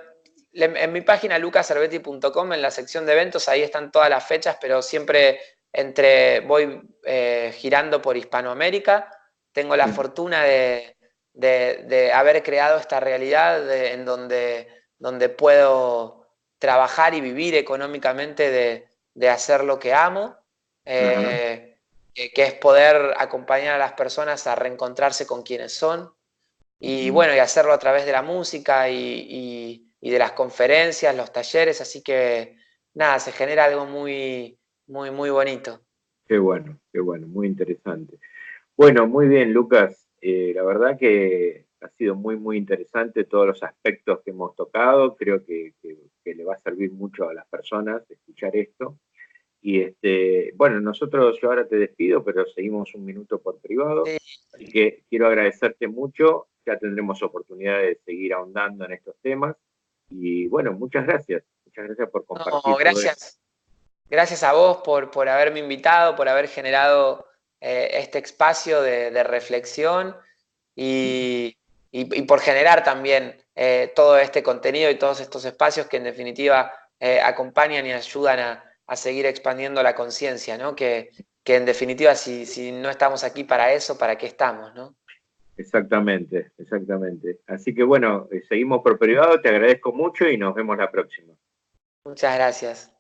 en mi página lucaservetti.com, en la sección de eventos, ahí están todas las fechas, pero siempre voy girando por Hispanoamérica. Tengo la fortuna de haber creado esta realidad en donde puedo trabajar y vivir económicamente de hacer lo que amo, que es poder acompañar a las personas a reencontrarse con quienes son. Y bueno, y hacerlo a través de la música y de las conferencias, los talleres, así que nada, se genera algo muy, muy, muy bonito. Qué bueno, muy interesante. Bueno, muy bien, Lucas. La verdad que ha sido muy, muy interesante todos los aspectos que hemos tocado. Creo que le va a servir mucho a las personas escuchar esto. Y bueno, yo ahora te despido, pero seguimos un minuto por privado. Sí. Así que quiero agradecerte mucho. Ya tendremos oportunidad de seguir ahondando en estos temas. Y bueno, muchas gracias. Muchas gracias por No, compartir todo esto. gracias. Gracias a vos por haberme invitado, por haber generado este espacio de reflexión y por generar también todo este contenido y todos estos espacios que en definitiva acompañan y ayudan a seguir expandiendo la conciencia, ¿no? Que en definitiva si no estamos aquí para eso, ¿para qué estamos, no? Exactamente, exactamente. Así que bueno, seguimos por privado. Te agradezco mucho y nos vemos la próxima. Muchas gracias.